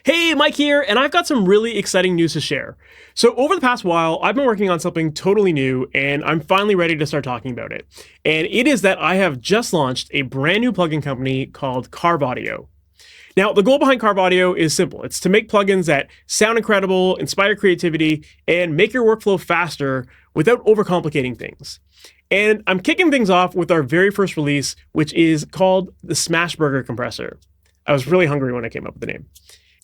Hey, Mike here, and I've got some really exciting news to share. So over the past while, I've been working on something totally new, and I'm finally ready to start talking about it. And it is that I have just launched a brand new plugin company called Carve Audio. Now, the goal behind Carve Audio is simple. It's to make plugins that sound incredible, inspire creativity, and make your workflow faster without overcomplicating things. And I'm kicking things off with our very first release, which is called the Smashburger Compressor. I was really hungry when I came up with the name.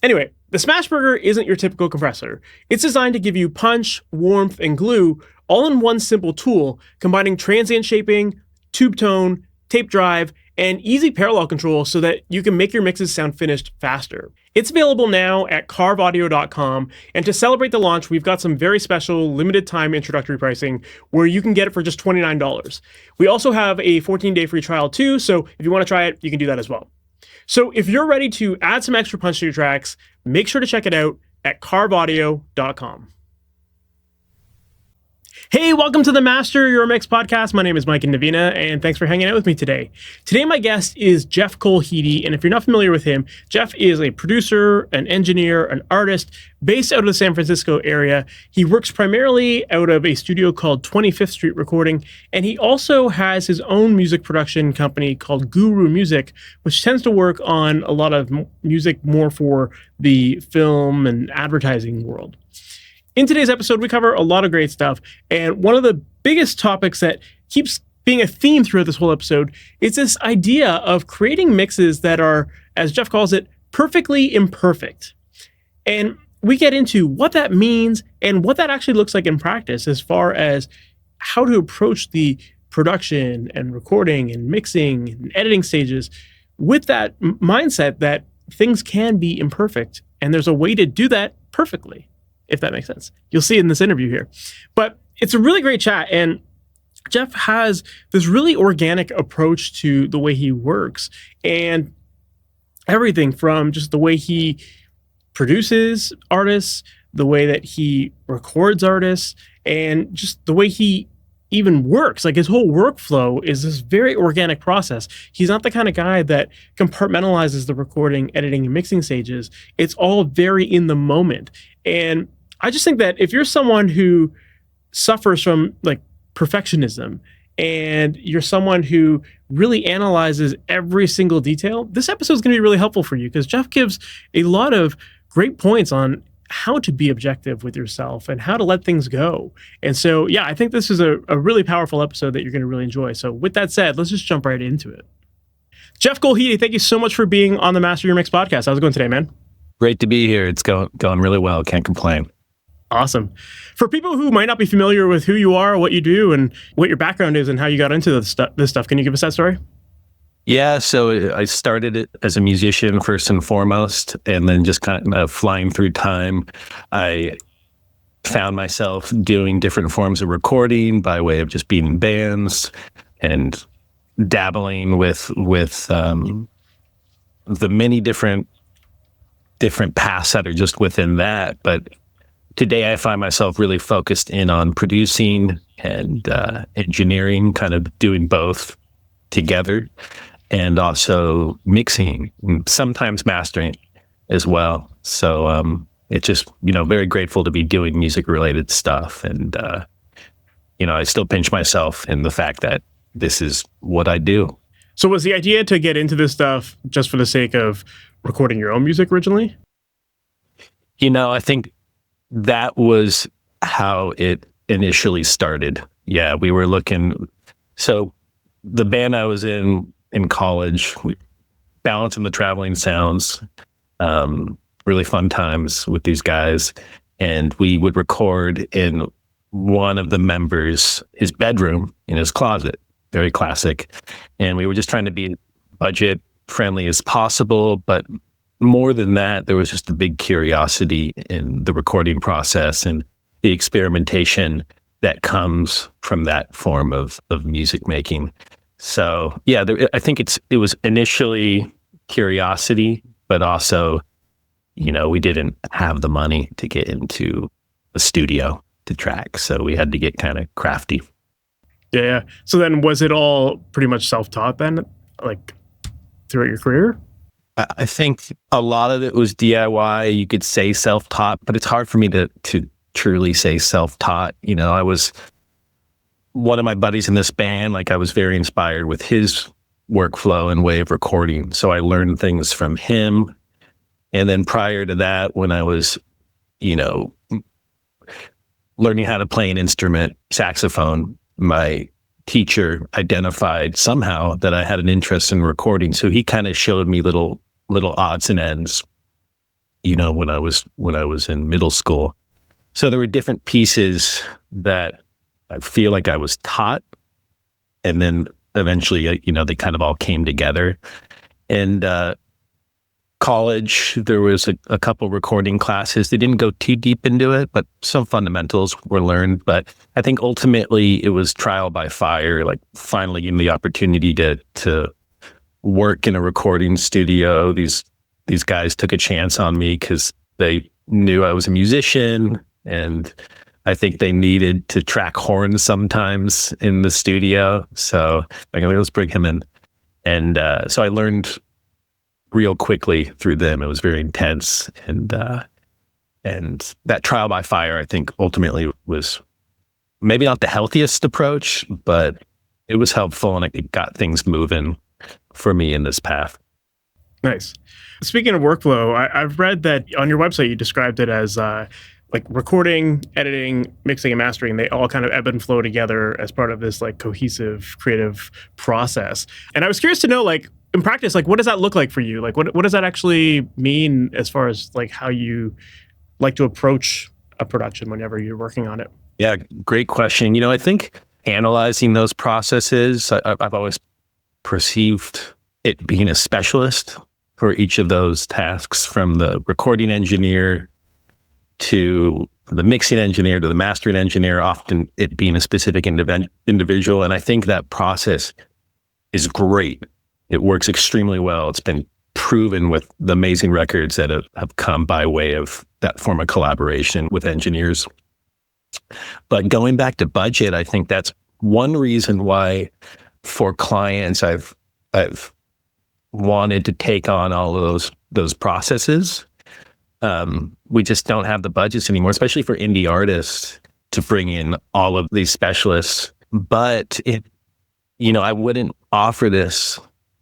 Anyway, the Smashburger isn't your typical compressor. It's designed to give you punch, warmth, and glue all in one simple tool, combining transient shaping, tube tone, tape drive, and easy parallel control so that you can make your mixes sound finished faster. It's available now at carveaudio.com, and to celebrate the launch, we've got some very special limited time introductory pricing where you can get it for just $29. We also have a 14-day free trial too, so if you want to try it, you can do that as well. So if you're ready to add some extra punch to your tracks, make sure to check it out at carveaudio.com. Hey, welcome to the MasterYourMix podcast. My name is Mike Indovina, and thanks for hanging out with me today. Today, my guest is Jeff Kolhede, and if you're not familiar with him, Jeff is a producer, an engineer, an artist based out of the San Francisco area. He works primarily out of a studio called 25th Street Recording, and he also has his own music production company called Gooroo Music, which tends to work on a lot of music more for the film and advertising world. In today's episode, we cover a lot of great stuff, and one of the biggest topics that keeps being a theme throughout this whole episode is this idea of creating mixes that are, as Jeff calls it, perfectly imperfect. And we get into what that means and what that actually looks like in practice as far as how to approach the production and recording and mixing and editing stages with that mindset that things can be imperfect, and there's a way to do that perfectly, if that makes sense. You'll see in this interview here. But it's a really great chat, and Jeff has this really organic approach to the way he works, and everything from just the way he produces artists, the way that he records artists, and just the way he even works. Like, his whole workflow is this very organic process. He's not the kind of guy that compartmentalizes the recording, editing, and mixing stages. It's all very in the moment. And I just think that if you're someone who suffers from like perfectionism and you're someone who really analyzes every single detail, this episode is going to be really helpful for you because Jeff gives a lot of great points on how to be objective with yourself and how to let things go. And so, yeah, I think this is a really powerful episode that you're going to really enjoy. So with that said, let's just jump right into it. Jeff Kolhede, thank you so much for being on the Master Your Mix podcast. How's it going today, man? Great to be here. It's going really well. Can't complain. Awesome. For people who might not be familiar with who you are, what you do, and what your background is and how you got into this stuff, can you give us that story? Yeah, so I started it as a musician first and foremost, and then just kind of flying through time, I found myself doing different forms of recording by way of just being in bands and dabbling with the many different paths that are just within that. But today I find myself really focused in on producing and engineering, kind of doing both together, and also mixing, and sometimes mastering as well. So it's just, very grateful to be doing music related stuff. And, I still pinch myself in the fact that this is what I do. So was the idea to get into this stuff just for the sake of recording your own music originally? I think that was how it initially started. Yeah, we were looking. So the band I was in college, we balancing the traveling sounds, really fun times with these guys. And we would record in one of the members' his bedroom in his closet, very classic. And we were just trying to be budget friendly as possible, but more than that, there was just a big curiosity in the recording process and the experimentation that comes from that form of music making. So yeah, I think it was initially curiosity, but also, we didn't have the money to get into a studio to track, so we had to get kind of crafty. Yeah. So then was it all pretty much self-taught then, like throughout your career? I think a lot of it was DIY. You could say self-taught, but it's hard for me to truly say self-taught. I was one of my buddies in this band. Like, I was very inspired with his workflow and way of recording. So I learned things from him. And then prior to that, when I was, learning how to play an instrument, saxophone, my teacher identified somehow that I had an interest in recording. So he kind of showed me little odds and ends, when I was in middle school. So there were different pieces that I feel like I was taught, and then eventually, they kind of all came together. And college, there was a couple recording classes. They didn't go too deep into it, but some fundamentals were learned. But I think ultimately it was trial by fire, like finally getting the opportunity to work in a recording studio. These guys took a chance on me because they knew I was a musician, and I think they needed to track horns sometimes in the studio. So like, let's bring him in. And so I learned real quickly through them. It was very intense. And that trial by fire, I think ultimately was maybe not the healthiest approach, but it was helpful, and it got things moving for me in this path. Nice. Speaking of workflow, I've read that on your website, you described it as like recording, editing, mixing, and mastering. They all kind of ebb and flow together as part of this like cohesive creative process. And I was curious to know, like, in practice, like, what does that look like for you? Like, what does that actually mean as far as like how you like to approach a production whenever you're working on it? Yeah, great question. I think analyzing those processes, I've always perceived it being a specialist for each of those tasks, from the recording engineer to the mixing engineer to the mastering engineer, often it being a specific individual. And I think that process is great. It works extremely well. It's been proven with the amazing records that have come by way of that form of collaboration with engineers. But going back to budget, I think that's one reason why for clients I've wanted to take on all of those processes. We just don't have the budgets anymore, especially for indie artists, to bring in all of these specialists. But I wouldn't offer this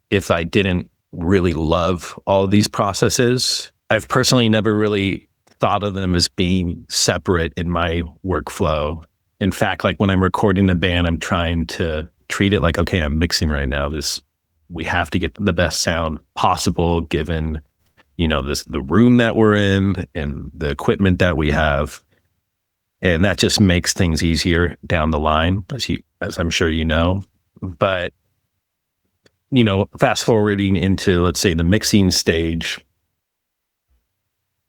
if I didn't really love all of these processes. I've personally never really thought of them as being separate in my workflow. In fact, like when I'm recording the band, I'm trying to treat it like, okay, I'm mixing right now. We have to get the best sound possible given, the room that we're in and the equipment that we have. And that just makes things easier down the line, as I'm sure you know. But, fast forwarding into, let's say, the mixing stage,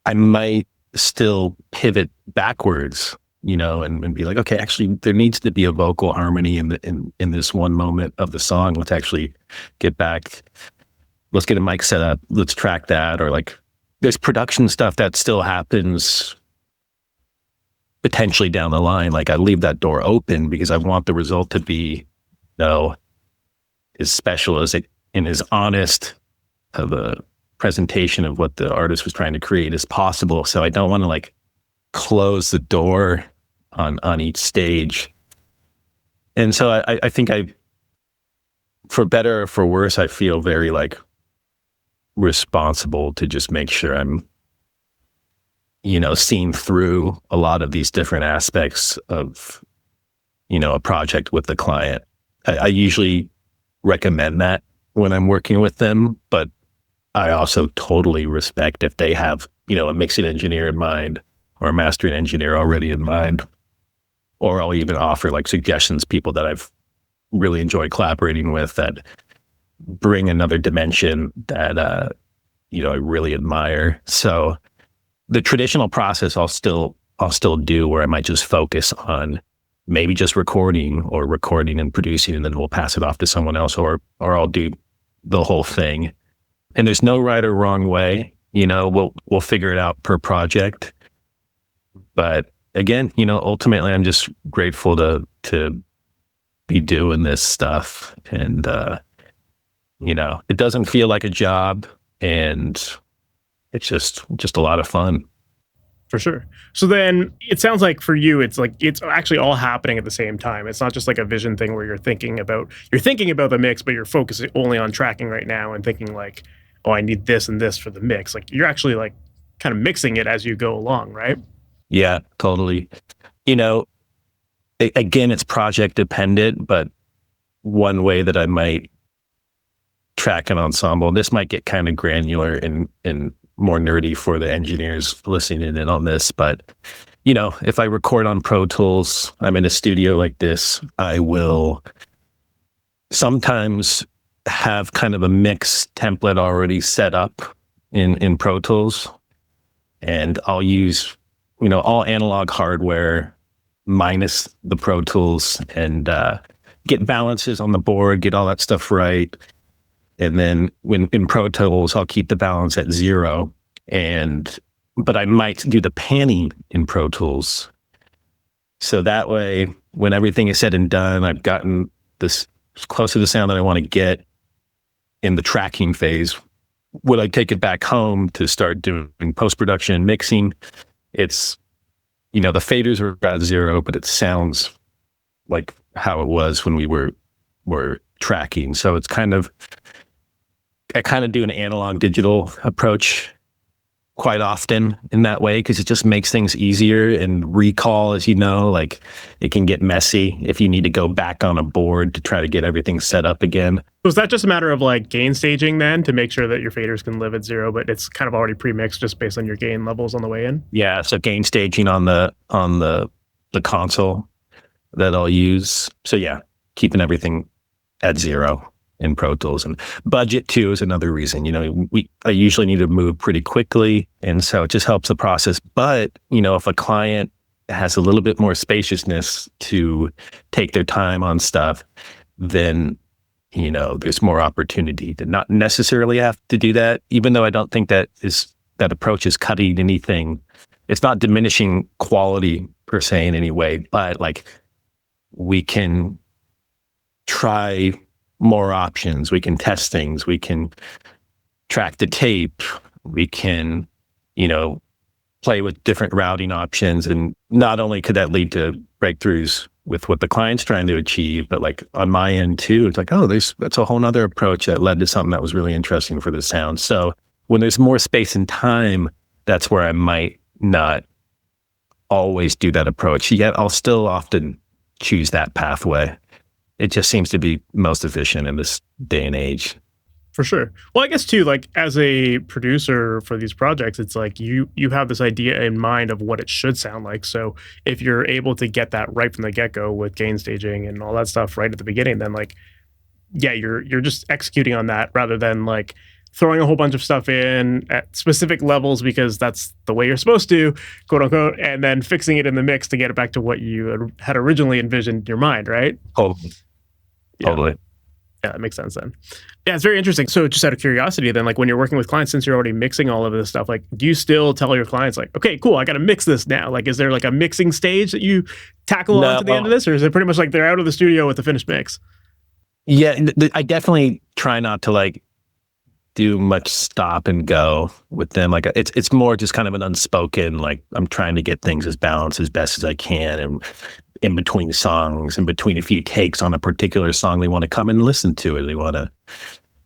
I might still pivot backwards, and be like, okay, actually, there needs to be a vocal harmony in this one moment of the song. Let's actually get back. Let's get a mic set up. Let's track that. Or like, there's production stuff that still happens potentially down the line. Like, I leave that door open because I want the result to be, as special as it and as honest of a presentation of what the artist was trying to create as possible. So I don't want to like close the door on each stage. And so I think for better or for worse, I feel very like responsible to just make sure I'm, seeing through a lot of these different aspects of, a project with the client. I usually recommend that when I'm working with them, but I also totally respect if they have, a mixing engineer in mind or a mastering engineer already in mind, or I'll even offer like suggestions, people that I've really enjoyed collaborating with that bring another dimension that, I really admire. So the traditional process I'll still do, where I might just focus on maybe just recording and producing, and then we'll pass it off to someone else, or I'll do the whole thing. And there's no right or wrong way, we'll figure it out per project. But again, ultimately I'm just grateful to be doing this stuff. And, it doesn't feel like a job. and it's just a lot of fun. For sure. So then it sounds like for you, it's like it's actually all happening at the same time. It's not just like a vision thing where you're thinking about the mix, but you're focusing only on tracking right now and thinking like, oh, I need this and this for the mix. Like you're actually like kind of mixing it as you go along, right? Yeah, totally. You know, again, it's project dependent, but one way that I might track an ensemble, this might get kind of granular and more nerdy for the engineers listening in on this, but you know, if I record on Pro Tools, I'm in a studio like this, I will sometimes have kind of a mix template already set up in Pro Tools, and I'll use, you know, all analog hardware minus the Pro Tools, and get balances on the board, get all that stuff right. And then when in Pro Tools, I'll keep the balance at 0. But I might do the panning in Pro Tools. So that way, when everything is said and done, I've gotten this close to the sound that I want to get in the tracking phase. Would I take it back home to start doing post-production and mixing? It's, you know, the faders are at 0, but it sounds like how it was when we were tracking. So it's I kind of do an analog digital approach quite often in that way, because it just makes things easier. And recall, as you know, like it can get messy if you need to go back on a board to try to get everything set up again. So is that just a matter of like gain staging then to make sure that your faders can live at 0, but it's kind of already pre-mixed just based on your gain levels on the way in? Yeah, so gain staging on the console that I'll use. So yeah, keeping everything at 0 in Pro Tools. And budget too is another reason. You know, I usually need to move pretty quickly, and so it just helps the process. But you know, if a client has a little bit more spaciousness to take their time on stuff, then you know, there's more opportunity to not necessarily have to do that. Even though I don't think that approach is cutting anything. It's not diminishing quality per se in any way, but like we can try more options. We can test things. We can track the tape. We can, you know, play with different routing options. And not only could that lead to breakthroughs with what the client's trying to achieve, but like on my end too, it's like, oh, that's a whole nother approach that led to something that was really interesting for the sound. So when there's more space and time, that's where I might not always do that approach. Yet I'll still often choose that pathway. It just seems to be most efficient in this day and age. For sure. Well, I guess too, like as a producer for these projects, it's like you have this idea in mind of what it should sound like. So if you're able to get that right from the get-go with gain staging and all that stuff right at the beginning, then like, yeah, you're just executing on that rather than like throwing a whole bunch of stuff in at specific levels because that's the way you're supposed to, quote unquote, and then fixing it in the mix to get it back to what you had originally envisioned in your mind, right? Totally. Yeah. Totally. Yeah, that makes sense then. Yeah, it's very interesting. So just out of curiosity then, like when you're working with clients, since you're already mixing all of this stuff, like do you still tell your clients like, okay, cool, I got to mix this now? Like, is there like a mixing stage that you tackle on to the end of this? Or is it pretty much like they're out of the studio with the finished mix? Yeah, I definitely try not to like do much stop and go with them. Like it's more just kind of an unspoken, like I'm trying to get things as balanced as best as I can. And in between songs, in between a few takes on a particular song, they want to come and listen to it. They want to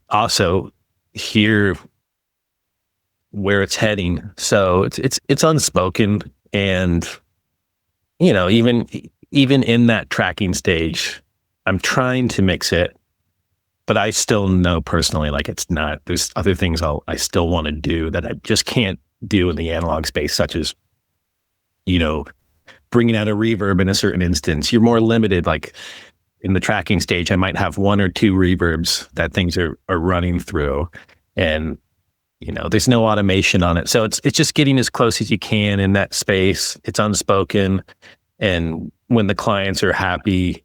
also hear where it's heading. So it's unspoken. And, you know, even in that tracking stage, I'm trying to mix it, but I still know personally, like it's not, there's other things I still want to do that I just can't do in the analog space, such as, you know, bringing out a reverb in a certain instance. You're more limited. Like in the tracking stage, I might have 1 or 2 reverbs that things are running through, and you know, there's no automation on it. So it's just getting as close as you can in that space. It's unspoken, and when the clients are happy,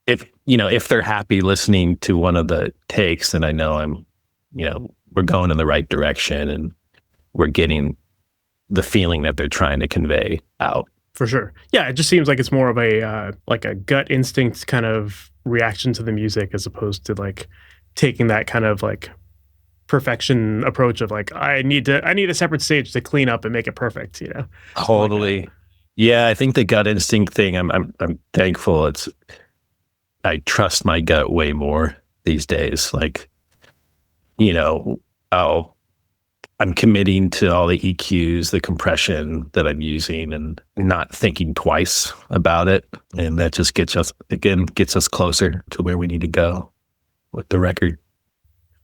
if they're happy listening to one of the takes, then I know we're going in the right direction and we're getting the feeling that they're trying to convey out. For sure. Yeah, it just seems like it's more of a like a gut instinct kind of reaction to the music as opposed to like taking that kind of like perfection approach of like, I need a separate stage to clean up and make it perfect, you know? Totally. Like Yeah, I think the gut instinct thing, I'm thankful I trust my gut way more these days. Like, you know, I'm committing to all the EQs, the compression that I'm using, and not thinking twice about it. And that just gets us closer to where we need to go with the record.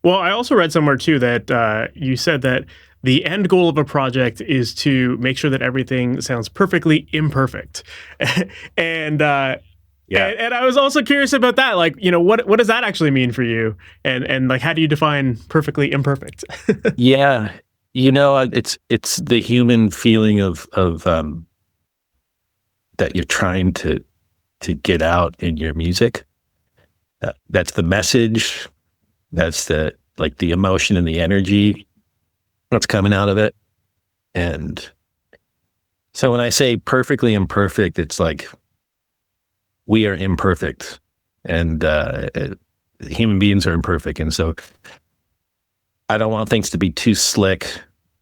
well, I also read somewhere too that you said that the end goal of a project is to make sure that everything sounds perfectly imperfect. and Yeah. and I was also curious about that. Like, you know, what does that actually mean for you? And like, how do you define perfectly imperfect? Yeah. You know, it's the human feeling of that you're trying to get out in your music. That's the message. That's the emotion and the energy that's coming out of it. And so when I say perfectly imperfect, it's like we are imperfect, and human beings are imperfect. And so I don't want things to be too slick,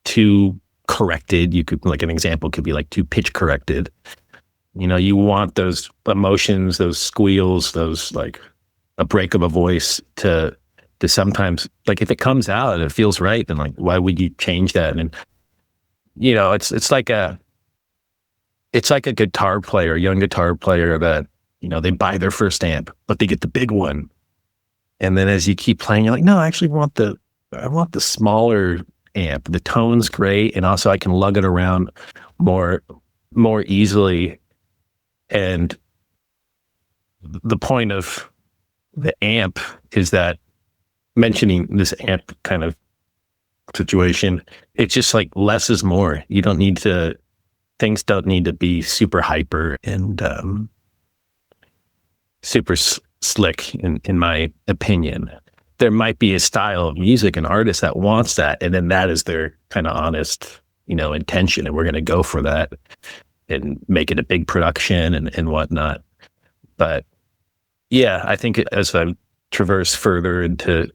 too corrected. You could, like, an example could be like too pitch corrected. You know, you want those emotions, those squeals, those like a break of a voice to sometimes, like, if it comes out and it feels right, then like, why would you change that? And, you know, it's like a guitar player, a young guitar player that, you know, they buy their first amp, but they get the big one. And then as you keep playing, you're like, no, I actually want the smaller amp. The tone's great, and also I can lug it around more easily. And the point of the amp is that, mentioning this amp kind of situation, it's just like less is more. You don't need to, things don't need to be super hyper and super slick, in my opinion. There might be a style of music, an artist that wants that, and then that is their kind of honest, you know, intention, and we're going to go for that and make it a big production and whatnot. But yeah, I think as I traverse further into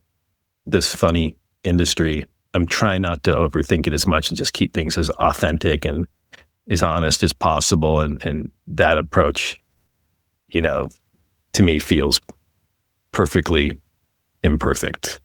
this funny industry, I'm trying not to overthink it as much and just keep things as authentic and as honest as possible. And that approach, you know, to me feels perfectly imperfect.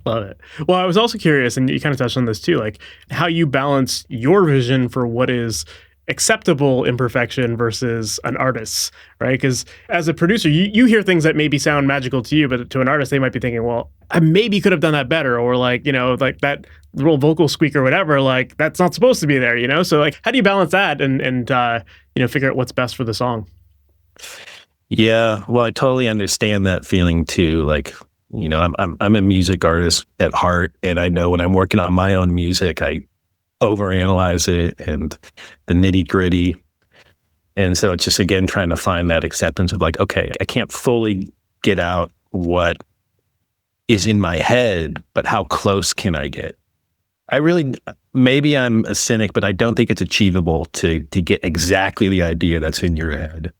Love it. Well, I was also curious, and you kind of touched on this too, like how you balance your vision for what is acceptable imperfection versus an artist's, right? Because as a producer, you hear things that maybe sound magical to you, but to an artist, they might be thinking, well, I maybe could have done that better, or like, you know, like that little vocal squeak or whatever, like that's not supposed to be there, you know? So like, how do you balance that and you know, figure out what's best for the song? Yeah, well, I totally understand that feeling too. Like, you know, I'm a music artist at heart, and I know when I'm working on my own music, I overanalyze it and the nitty gritty. And so it's just, again, trying to find that acceptance of like, okay, I can't fully get out what is in my head, but how close can I get? Maybe I'm a cynic, but I don't think it's achievable to get exactly the idea that's in your head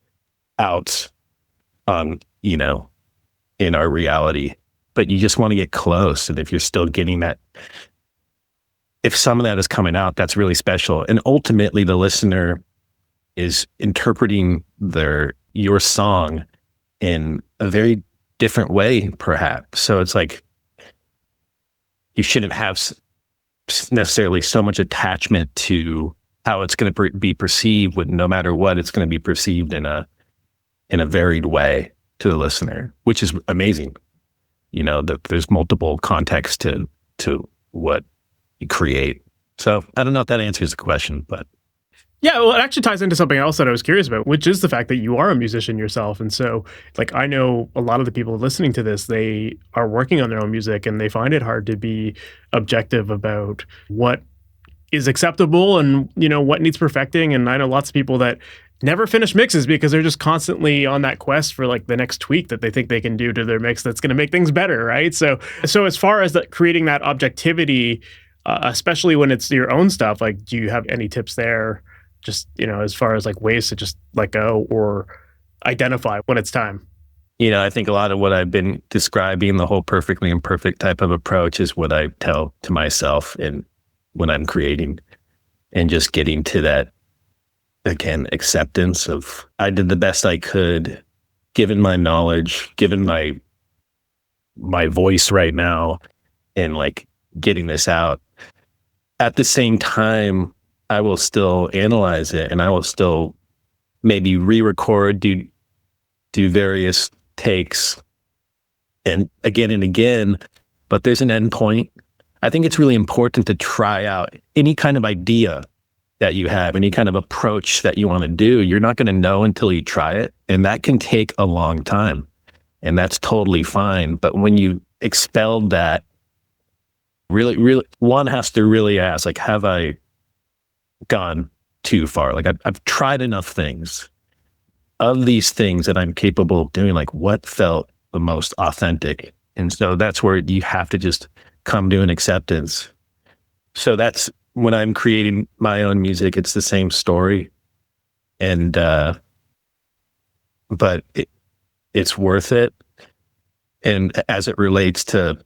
out on, you know, in our reality. But you just want to get close. And if you're still getting that, if some of that is coming out, that's really special. And ultimately the listener is interpreting your song in a very different way, perhaps. So it's like, you shouldn't have necessarily so much attachment to how it's going to be perceived. With no matter what, it's going to be perceived in a varied way to the listener, which is amazing. You know, there's multiple contexts to what you create. So I don't know if that answers the question, but Yeah, well, it actually ties into something else that I was curious about, which is the fact that you are a musician yourself. And so, like, I know a lot of the people listening to this, they are working on their own music and they find it hard to be objective about what is acceptable and, you know, what needs perfecting. And I know lots of people that never finish mixes because they're just constantly on that quest for like the next tweak that they think they can do to their mix that's going to make things better, right? So as far as creating that objectivity, especially when it's your own stuff, like, do you have any tips there? Just, you know, as far as like ways to just let go or identify when it's time? I think a lot of what I've been describing, the whole perfectly imperfect type of approach, is what I tell to myself and when I'm creating, and just getting to that, again, acceptance of I did the best I could, given my knowledge, given my voice right now, and like getting this out. At the same time, I will still analyze it, and I will still maybe re-record, do various takes and again, but there's an end point. I think it's really important to try out any kind of idea that you have, any kind of approach that you want to do. You're not going to know until you try it, and that can take a long time, and that's totally fine. But when you expelled that, really, one has to really ask, like, have I gone too far? Like, I've tried enough things. Of these things that I'm capable of doing, like, what felt the most authentic? And so that's where you have to just come to an acceptance. So that's when I'm creating my own music, it's the same story. And, but it's worth it. And as it relates to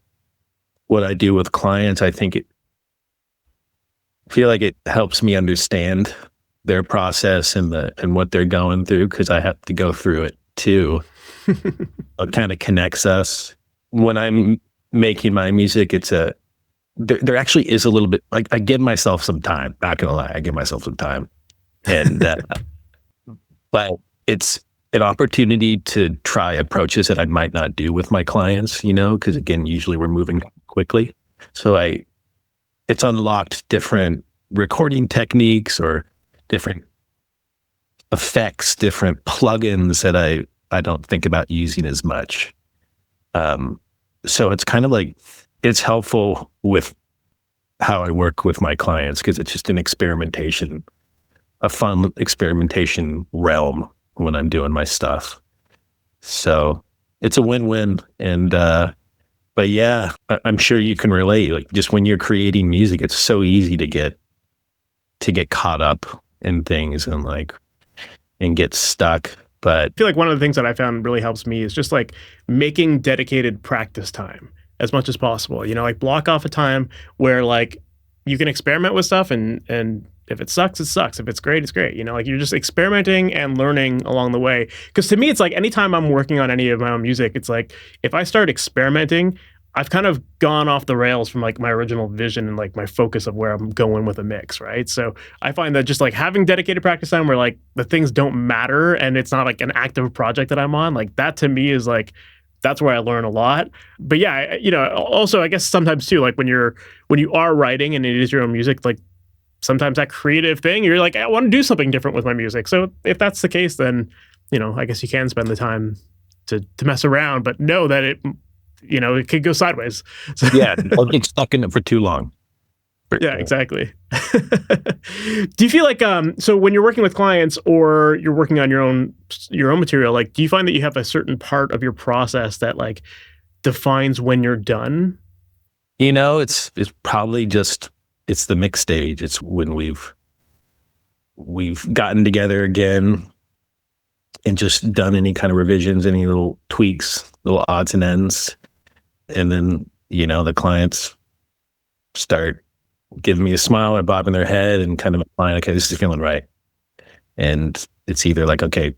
what I do with clients, I feel like it helps me understand their process and what they're going through, because I have to go through it too. It kind of connects us. When I'm making my music, there actually is a little bit, like, I give myself some time, not gonna lie, I give myself some time. And but it's an opportunity to try approaches that I might not do with my clients, because again, usually we're moving quickly. So it's unlocked different recording techniques or different effects, different plugins that I don't think about using as much. So it's kind of like, it's helpful with how I work with my clients, because it's just a fun experimentation realm when I'm doing my stuff. So it's a win-win. And, but yeah, I'm sure you can relate. Like, just when you're creating music, it's so easy to get caught up in things and get stuck. But I feel like one of the things that I found really helps me is just like making dedicated practice time as much as possible. Like, block off a time where like you can experiment with stuff, and if it sucks, it sucks. If it's great, it's great. Like, you're just experimenting and learning along the way. Because to me, it's like anytime I'm working on any of my own music, it's like if I start experimenting, I've kind of gone off the rails from like my original vision and like my focus of where I'm going with a mix, right? So I find that just like having dedicated practice time where like the things don't matter and it's not like an active project that I'm on, like that to me is like, that's where I learn a lot. But yeah, also I guess sometimes too, like when you are writing and it is your own music, like sometimes that creative thing, you're like, I want to do something different with my music. So if that's the case, then, I guess you can spend the time to mess around, but know that it could go sideways. So, yeah, don't get stuck in it for too long. Yeah, exactly. Do you feel like, so when you're working with clients or you're working on your own material, like, do you find that you have a certain part of your process that like defines when you're done? It's probably just, it's the mix stage. It's when we've gotten together again and just done any kind of revisions, any little tweaks, little odds and ends. And then, the clients start giving me a smile or bobbing their head and kind of implying, okay, this is feeling right. And it's either like, okay,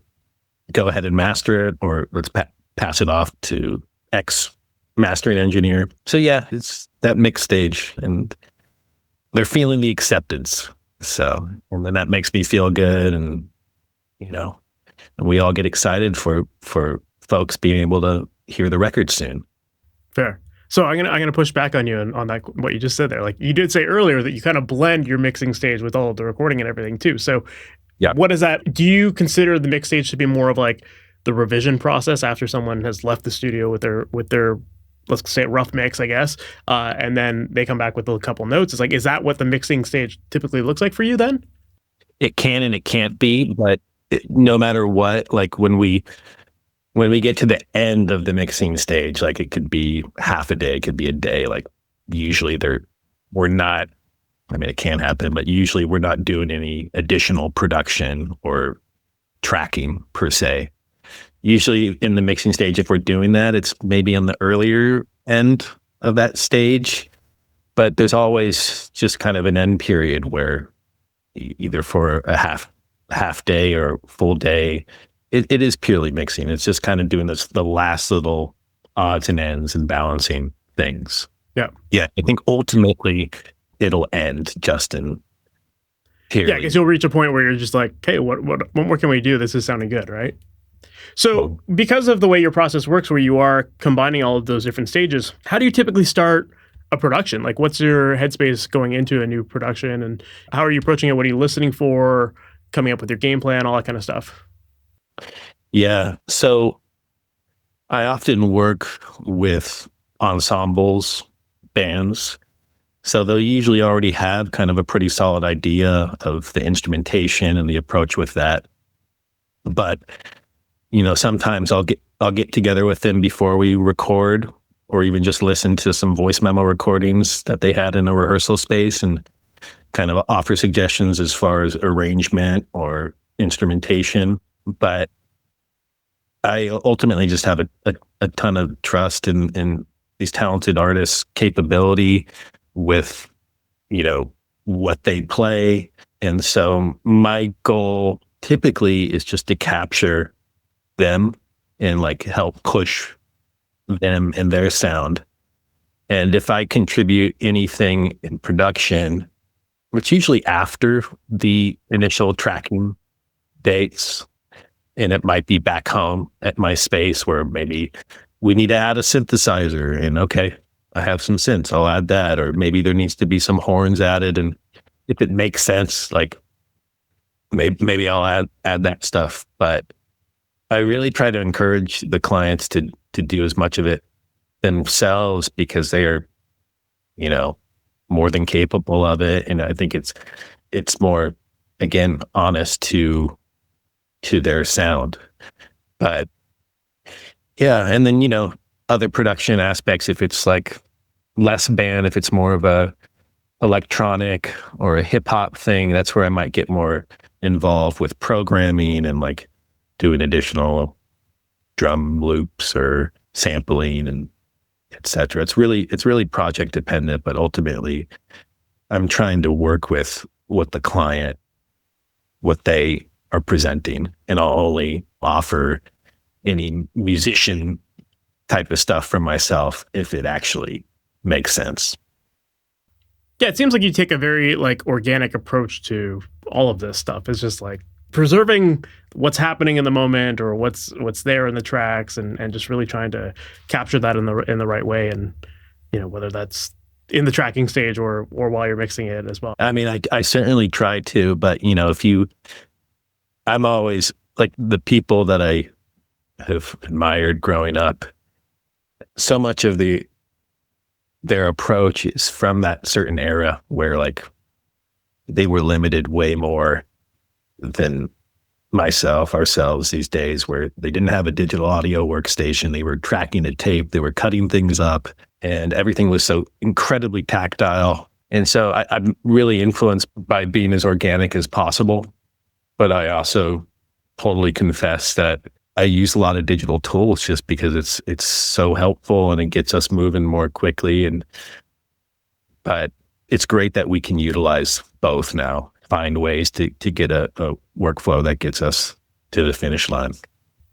go ahead and master it, or let's pass it off to X mastering engineer. So yeah, it's that mix stage, and they're feeling the acceptance. So, and then that makes me feel good, and and we all get excited for folks being able to hear the record soon. Fair. So I'm gonna push back on you on that, what you just said there. Like, you did say earlier that you kind of blend your mixing stage with all of the recording and everything too. So yeah, what is that? Do you consider the mix stage to be more of like the revision process after someone has left the studio with their let's say rough mix, I guess, and then they come back with a couple notes? It's like, is that what the mixing stage typically looks like for you then? It can and it can't be, but no matter what, like when we get to the end of the mixing stage, like it could be half a day, it could be a day. Like usually we're not, I mean, it can happen, but usually we're not doing any additional production or tracking per se. Usually in the mixing stage, if we're doing that, it's maybe on the earlier end of that stage. But there's always just kind of an end period where either for a half day or full day, it is purely mixing. It's just kind of doing the last little odds and ends and balancing things. Yeah. Yeah. I think ultimately it'll end just in purely. Yeah, because you'll reach a point where you're just like, okay, what more can we do? This is sounding good, right? So because of the way your process works, where you are combining all of those different stages, how do you typically start a production? Like, what's your headspace going into a new production, and how are you approaching it? What are you listening for, coming up with your game plan, all that kind of stuff? Yeah. So I often work with ensembles, bands. So they'll usually already have kind of a pretty solid idea of the instrumentation and the approach with that. But, sometimes I'll get together with them before we record, or even just listen to some voice memo recordings that they had in a rehearsal space and kind of offer suggestions as far as arrangement or instrumentation. But I ultimately just have a ton of trust in these talented artists' capability with, what they play. And so my goal typically is just to capture them and like help push them and their sound. And if I contribute anything in production, it's usually after the initial tracking dates, and it might be back home at my space where maybe we need to add a synthesizer, and okay, I have some synths, I'll add that. Or maybe there needs to be some horns added, and if it makes sense, like maybe I'll add that stuff. But I really try to encourage the clients to do as much of it themselves, because they are, more than capable of it. And I think it's more, again, honest to their sound. But yeah, and then, other production aspects, if it's like less band, if it's more of a electronic or a hip hop thing, that's where I might get more involved with programming and like doing additional drum loops or sampling and etc. It's really project dependent, but ultimately I'm trying to work with what the client, what they are presenting, and I'll only offer any musician type of stuff from myself if it actually makes sense. Yeah, it seems like you take a very like organic approach to all of this stuff. It's just like preserving what's happening in the moment, or what's there in the tracks, and just really trying to capture that in the right way, and whether that's in the tracking stage or while you're mixing it as well. I mean, I certainly try to, but I'm always like, the people that I have admired growing up, so much of their approach is from that certain era where like they were limited way more than ourselves these days, where they didn't have a digital audio workstation. They were tracking a tape, they were cutting things up, and everything was so incredibly tactile. And so I'm really influenced by being as organic as possible. But I also totally confess that I use a lot of digital tools just because it's so helpful and it gets us moving more quickly. But it's great that we can utilize both now, find ways to get a workflow that gets us to the finish line.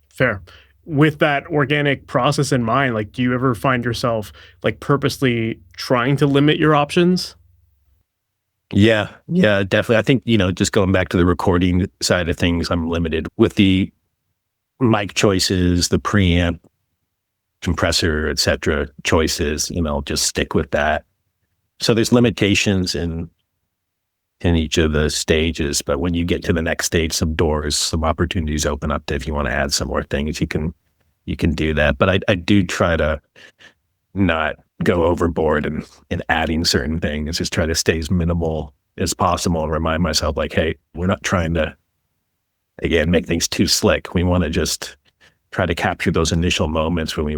Fair. With that organic process in mind, like, do you ever find yourself like purposely trying to limit your options? Yeah, definitely. I think, just going back to the recording side of things, I'm limited with the mic choices, the preamp, compressor, etc. choices, just stick with that. So there's limitations in each of the stages, but when you get to the next stage, some doors, some opportunities open up to, if you want to add some more things, you can do that. But I do try to not go overboard in adding certain things, just try to stay as minimal as possible and remind myself like, hey, we're not trying to, again, make things too slick. We want to just try to capture those initial moments when we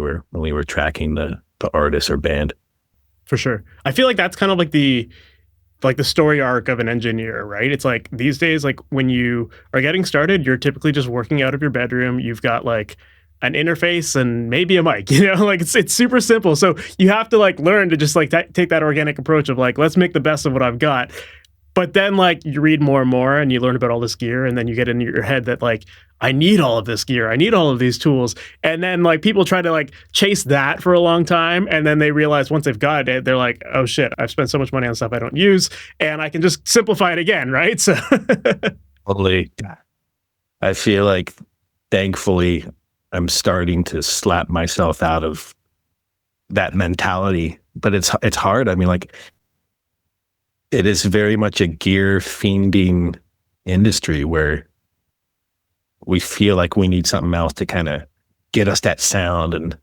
were tracking the artist or band. For sure. I feel like that's kind of like the story arc of an engineer, right? It's like these days, like when you are getting started, you're typically just working out of your bedroom. You've got like an interface and maybe a mic, like it's super simple. So you have to like learn to just like take that organic approach of like, let's make the best of what I've got. But then like you read more and more and you learn about all this gear, and then you get in your head that like, I need all of this gear. I need all of these tools. And then like people try to like chase that for a long time. And then they realize once they've got it, they're like, oh shit, I've spent so much money on stuff I don't use, and I can just simplify it again. Right. So Totally. I feel like thankfully I'm starting to slap myself out of that mentality, but it's hard. I mean, like, it is very much a gear fiending industry where we feel like we need something else to kind of get us that sound, and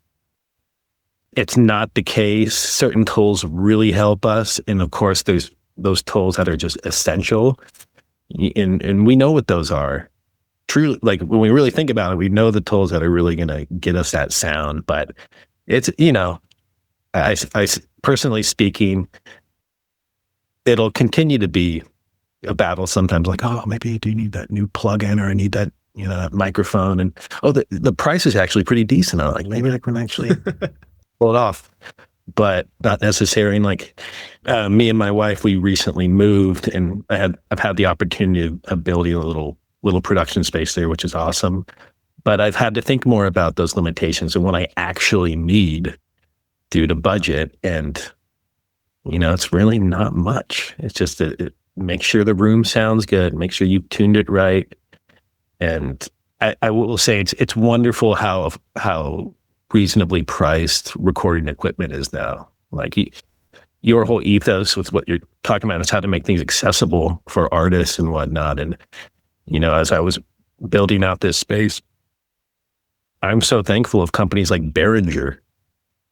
it's not the case. Certain tools really help us, and of course there's those tools that are just essential, and we know what those are. Truly, like when we really think about it, we know the tools that are really going to get us that sound. But it's, I personally speaking, it'll continue to be a battle sometimes. Like, oh, maybe do you need that new plug-in, or I need that, that microphone, and oh, the price is actually pretty decent. I'm like, maybe I can actually pull it off, but not necessarily. And like me and my wife, we recently moved, and I've had the opportunity of building a little production space there, which is awesome. But I've had to think more about those limitations and what I actually need due to budget. And, it's really not much. It's just make sure the room sounds good, make sure you've tuned it right. And I will say it's wonderful how reasonably priced recording equipment is now. Like your whole ethos with what you're talking about is how to make things accessible for artists and whatnot. And as I was building out this space, I'm so thankful of companies like Behringer.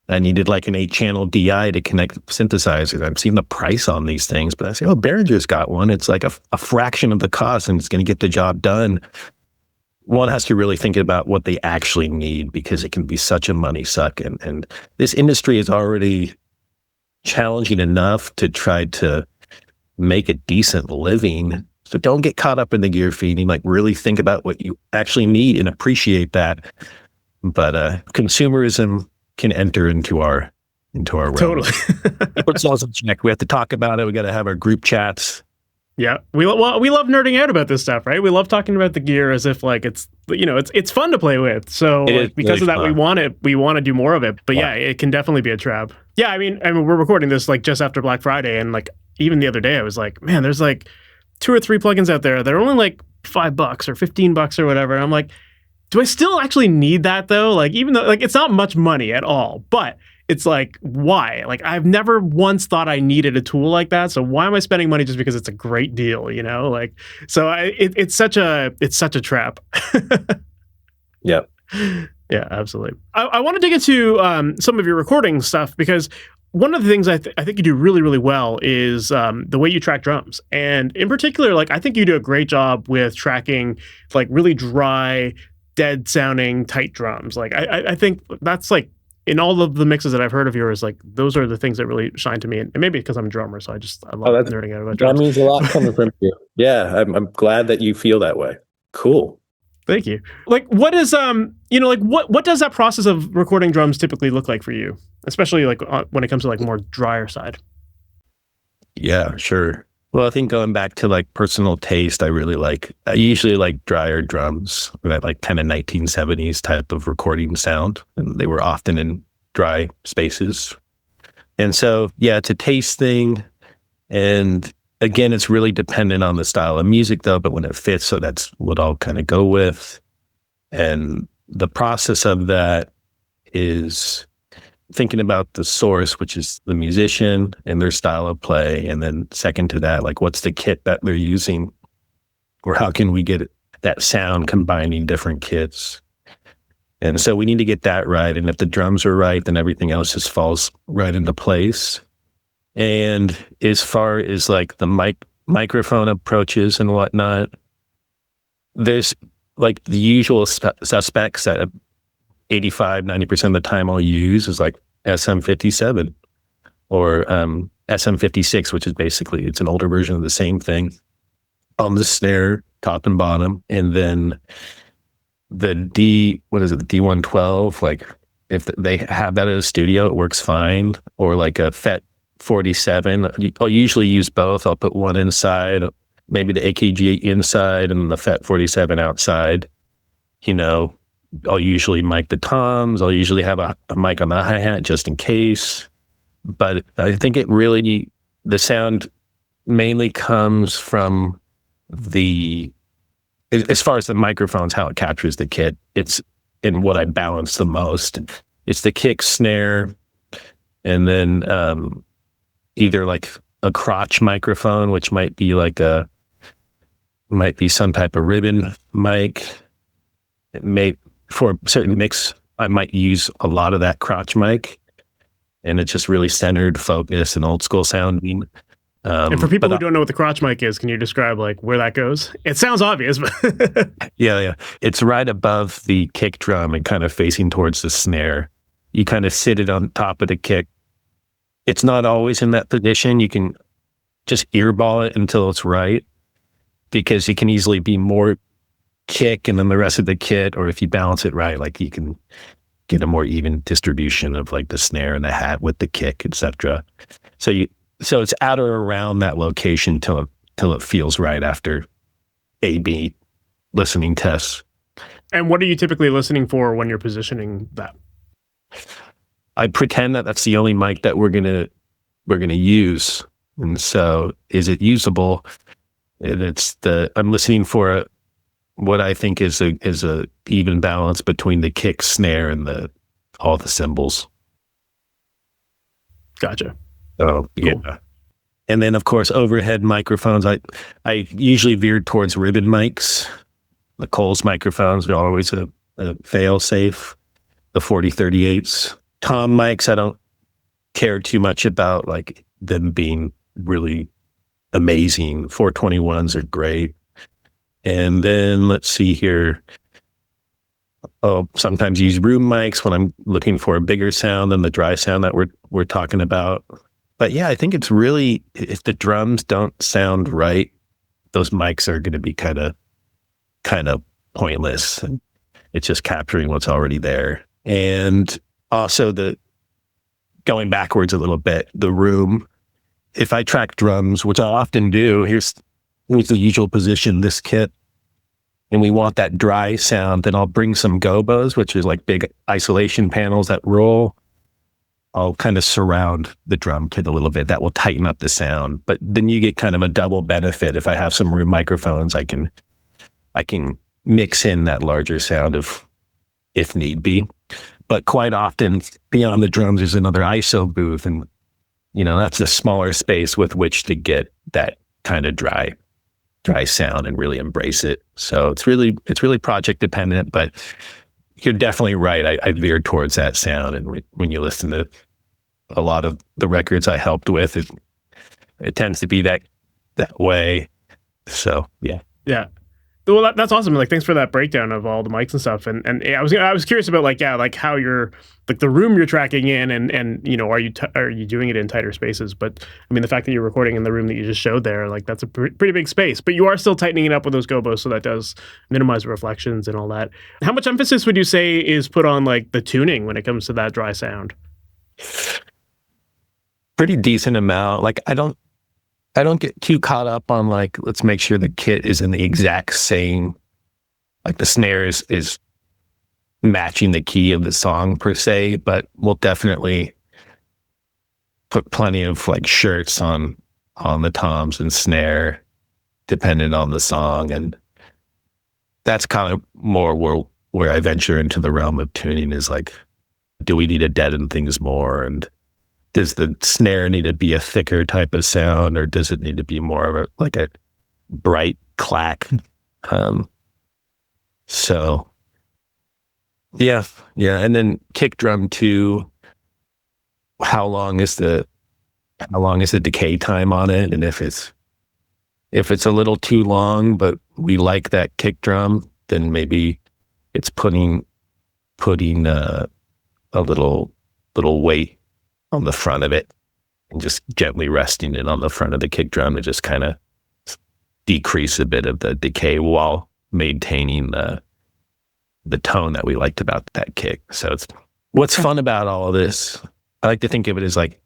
I needed like an 8-channel DI to connect synthesizers. I've seen the price on these things, but I say, oh, Behringer's got one. It's like a fraction of the cost, and it's going to get the job done. One has to really think about what they actually need, because it can be such a money suck. And this industry is already challenging enough to try to make a decent living. So don't get caught up in the gear feeding, like really think about what you actually need and appreciate that. But consumerism can enter into our realm. Totally. It's also check. We have to talk about it. We got to have our group chats. Yeah, we love nerding out about this stuff, right? We love talking about the gear as if like it's it's fun to play with. So like, because really of that, fun. we want to do more of it. But yeah, it can definitely be a trap. Yeah, I mean we're recording this like just after Black Friday, and like even the other day I was like, man, there's like 2 or 3 plugins out there that are only like $5 or $15 or whatever. And I'm like, do I still actually need that though? Like, even though like it's not much money at all, but it's like, why? Like, I've never once thought I needed a tool like that. So why am I spending money just because it's a great deal? Like, so it's such a trap. Yep. Yeah, absolutely. I want to dig into some of your recording stuff, because one of the things I think you do really, really well is the way you track drums. And in particular, like, I think you do a great job with tracking like really dry, dead sounding, tight drums. Like, I think that's like, in all of the mixes that I've heard of yours, like those are the things that really shine to me. And maybe because I'm a drummer, so I love nerding out about drums. That means a lot coming from you. Yeah, I'm glad that you feel that way. Cool. Thank you. Like, what is like what does that process of recording drums typically look like for you, especially like when it comes to like more drier side? Yeah, sure. Well, I think going back to like personal taste, I usually like drier drums, that like kind of 1970s type of recording sound. And they were often in dry spaces. And so, yeah, it's a taste thing. And again, it's really dependent on the style of music though, but when it fits, so that's what I'll kind of go with. And the process of that is thinking about the source, which is the musician and their style of play. And then second to that, like what's the kit that they're using, or how can we get that sound combining different kits? And so we need to get that right. And if the drums are right, then everything else just falls right into place. And as far as like the microphone approaches and whatnot, there's like the usual suspects that 85-90% of the time I'll use is like SM57 or SM56, which is basically, it's an older version of the same thing on the snare, top and bottom. And then what is it, the D112, like if they have that at a studio, it works fine. Or like a FET 47. I'll usually use both. I'll put one inside, maybe the AKG inside and the FET 47 outside. I'll usually mic the toms. I'll usually have a mic on the hi-hat just in case. But I think the sound mainly comes from as far as the microphones, how it captures the kit, it's in what I balance the most. It's the kick, snare, and then either like a crotch microphone, which might be some type of ribbon mic. For certain mix, I might use a lot of that crotch mic, and it's just really centered, focused, and old school sounding. And for people who don't know what the crotch mic is, can you describe like where that goes? It sounds obvious, but yeah. It's right above the kick drum and kind of facing towards the snare. You kind of sit it on top of the kick. It's not always in that position. You can just earball it until it's right, because it can easily be more kick and then the rest of the kit, or if you balance it right, like you can get a more even distribution of like the snare and the hat with the kick, etc. So it's at or around that location till it feels right after A/B listening tests. And what are you typically listening for when you're positioning that? I pretend that that's the only mic that we're gonna use, and so is it usable? And I'm listening for what I think is a even balance between the kick, snare, and all the cymbals. Gotcha. Oh, yeah. Cool. And then, of course, overhead microphones. I usually veered towards ribbon mics. The Coles microphones are always a fail-safe. The 4038s. Tom mics, I don't care too much about like them being really amazing. 421s are great. And then let's see here. Oh, sometimes use room mics when I'm looking for a bigger sound than the dry sound that we're talking about. But yeah, I think it's really, if the drums don't sound right, those mics are going to be kind of pointless. It's just capturing what's already there. And also going backwards a little bit, the room. If I track drums, which I often do, here's the usual position, this kit, and we want that dry sound, then I'll bring some gobos, which is like big isolation panels that roll. I'll kind of surround the drum kit a little bit. That will tighten up the sound. But then you get kind of a double benefit. If I have some room microphones, I can mix in that larger sound if need be. But quite often, beyond the drums, there's another ISO booth, and that's a smaller space with which to get that kind of dry sound and really embrace it. So it's really project dependent, but you're definitely right. I veered towards that sound, and when you listen to a lot of the records I helped with, it tends to be that way. So yeah. Well, that's awesome. Like, thanks for that breakdown of all the mics and stuff. And I was curious about like how you're like the room you're tracking in, and are you doing it in tighter spaces? But I mean, the fact that you're recording in the room that you just showed there, like that's a pretty big space. But you are still tightening it up with those gobos, so that does minimize the reflections and all that. How much emphasis would you say is put on like the tuning when it comes to that dry sound? Pretty decent amount. Like I don't get too caught up on like, let's make sure the kit is in the exact same, like the snare is matching the key of the song per se, but we'll definitely put plenty of like shirts on the toms and snare depending on the song. And that's kind of more where I venture into the realm of tuning is like, do we need to deaden things more? And does the snare need to be a thicker type of sound, or does it need to be more of a bright clack? So yeah. And then kick drum too. How long is the decay time on it? And if it's a little too long, but we like that kick drum, then maybe it's putting a little weight on the front of it and just gently resting it on the front of the kick drum to just kind of decrease a bit of the decay while maintaining the tone that we liked about that kick. So it's what's fun about all of this. I like to think of it as like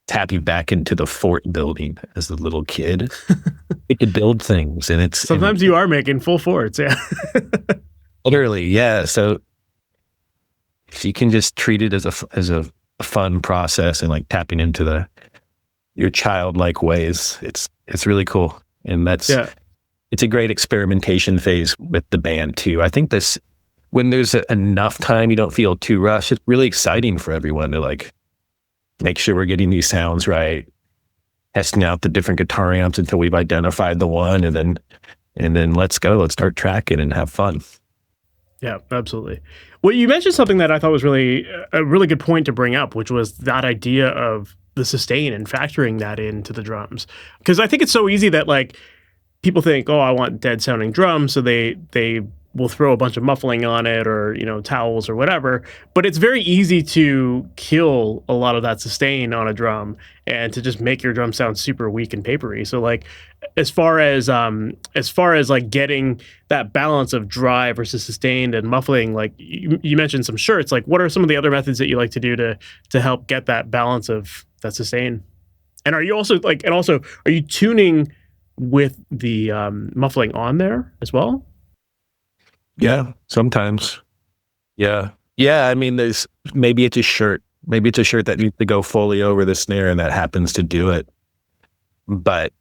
tapping back into the fort building as a little kid. You could build things, and sometimes you are making full forts. Yeah. Literally. Yeah. So if you can just treat it as a fun process and like tapping into your childlike ways, it's really cool. And it's a great experimentation phase with the band too. I think when there's enough time, you don't feel too rushed. It's really exciting for everyone to like make sure we're getting these sounds right, testing out the different guitar amps until we've identified the one, and then let's start tracking and have fun. Yeah, absolutely. Well, you mentioned something that I thought was really a really good point to bring up, which was that idea of the sustain and factoring that into the drums. Because I think it's so easy that like people think, oh, I want dead sounding drums, so they will throw a bunch of muffling on it, or towels or whatever. But it's very easy to kill a lot of that sustain on a drum and to just make your drum sound super weak and papery. So like as far as like getting that balance of dry versus sustained and muffling, like you mentioned some shirts, like what are some of the other methods that you like to do to help get that balance of that sustain? And are you also are you tuning with the muffling on there as well? Yeah, sometimes. Yeah. I mean, maybe it's a shirt that needs to go fully over the snare, and that happens to do it. But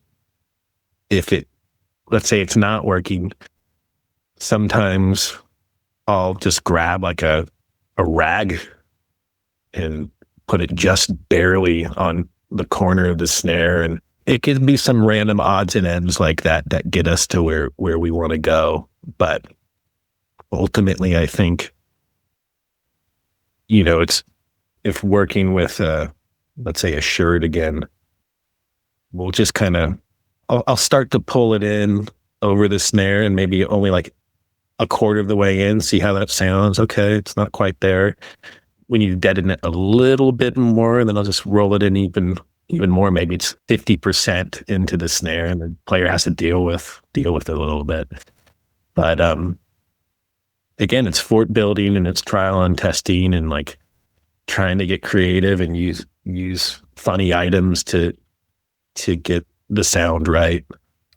let's say it's not working, sometimes I'll just grab like a rag and put it just barely on the corner of the snare, and it could be some random odds and ends like that get us to where we want to go. But ultimately, I think, it's if working with let's say a shirt again, we'll just kind of I'll start to pull it in over the snare, and maybe only like a quarter of the way in, see how that sounds. Okay, it's not quite there. We need to deaden it a little bit more, and then I'll just roll it in even more. Maybe it's 50% into the snare, and the player has to deal with it a little bit. But again, it's fort building, and it's trial and testing, and like trying to get creative and use funny items to get the sound right.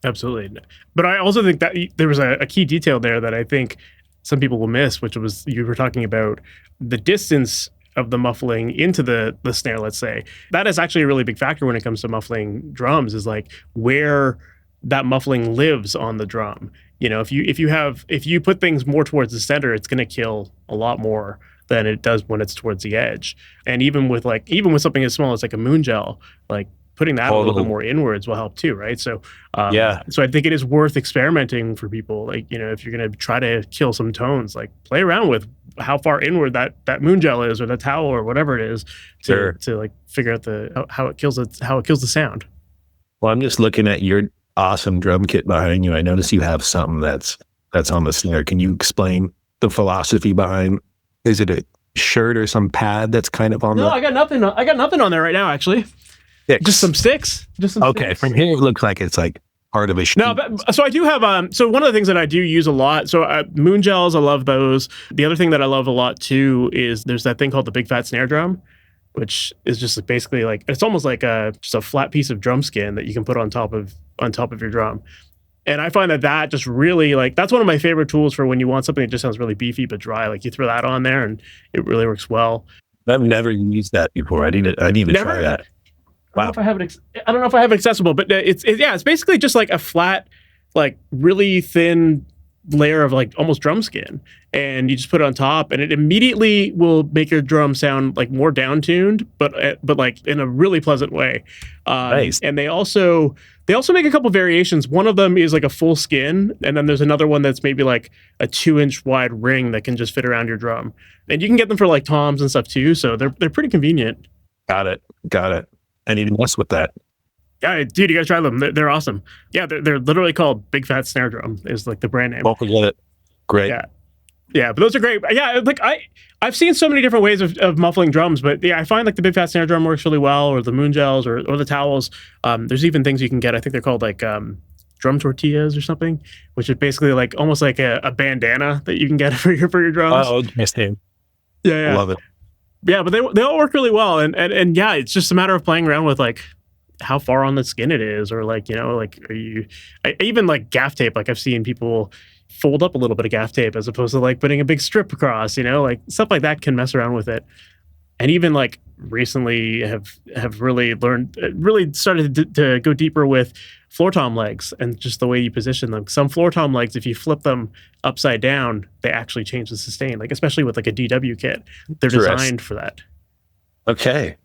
Absolutely. But I also think that there was a key detail there that I think some people will miss, which was you were talking about the distance of the muffling into the snare, let's say. That is actually a really big factor when it comes to muffling drums, is like where that muffling lives on the drum. If you put things more towards the center, it's going to kill a lot more than it does when it's towards the edge. And even with something as small as like a moon gel, like putting that a little bit more inwards will help too, right? So so I think it is worth experimenting for people. Like, if you're going to try to kill some tones, like play around with how far inward that moon gel is, or the towel, or whatever it is, to like figure out how it kills the sound. Well, I'm just looking at your awesome drum kit behind you. I notice you have something that's on the snare. Can you explain the philosophy behind? Is it a shirt or some pad that's kind of on? No, I got nothing on there right now, actually. Sticks. Just some sticks. Okay, from here it looks like it's like part of a sheet. No, but so I do have so one of the things that I do use a lot, so moon gels, I love those. The other thing that I love a lot too is there's that thing called the big fat snare drum, which is just basically like, it's almost like just a flat piece of drum skin that you can put on top of your drum. And I find that just really, like, that's one of my favorite tools for when you want something that just sounds really beefy but dry. Like, you throw that on there and it really works well. I've never used that before. I need to try that. Wow. I don't know if I have it accessible, but it's basically just like a flat, like really thin layer of like almost drum skin, and you just put it on top, and it immediately will make your drum sound like more down-tuned, but like in a really pleasant way. Nice. And they also make a couple variations. One of them is like a full skin, and then there's another one that's maybe like a 2-inch wide ring that can just fit around your drum. And you can get them for like toms and stuff too, so they're pretty convenient. Got it. I need to mess with that. Yeah, dude, you guys try them. They're awesome. Yeah, they're literally called Big Fat Snare Drum is like the brand name. Won't forget it. Great. Yeah, but those are great. Yeah, like I've seen so many different ways of muffling drums, but yeah, I find like the Big Fat Snare Drum works really well, or the moon gels, or the towels. There's even things you can get. I think they're called like drum tortillas or something, which is basically like almost like a bandana that you can get for your drums. Oh, nice name. Yeah. Love it. Yeah, but they all work really well, and yeah, it's just a matter of playing around with like how far on the skin it is, or like, like even like gaff tape. Like I've seen people fold up a little bit of gaff tape as opposed to like putting a big strip across, like stuff like that can mess around with it. And even like recently have really started to go deeper with floor tom legs and just the way you position them. Some floor tom legs, if you flip them upside down, they actually change the sustain, like especially with like a DW kit. They're designed for that. Okay.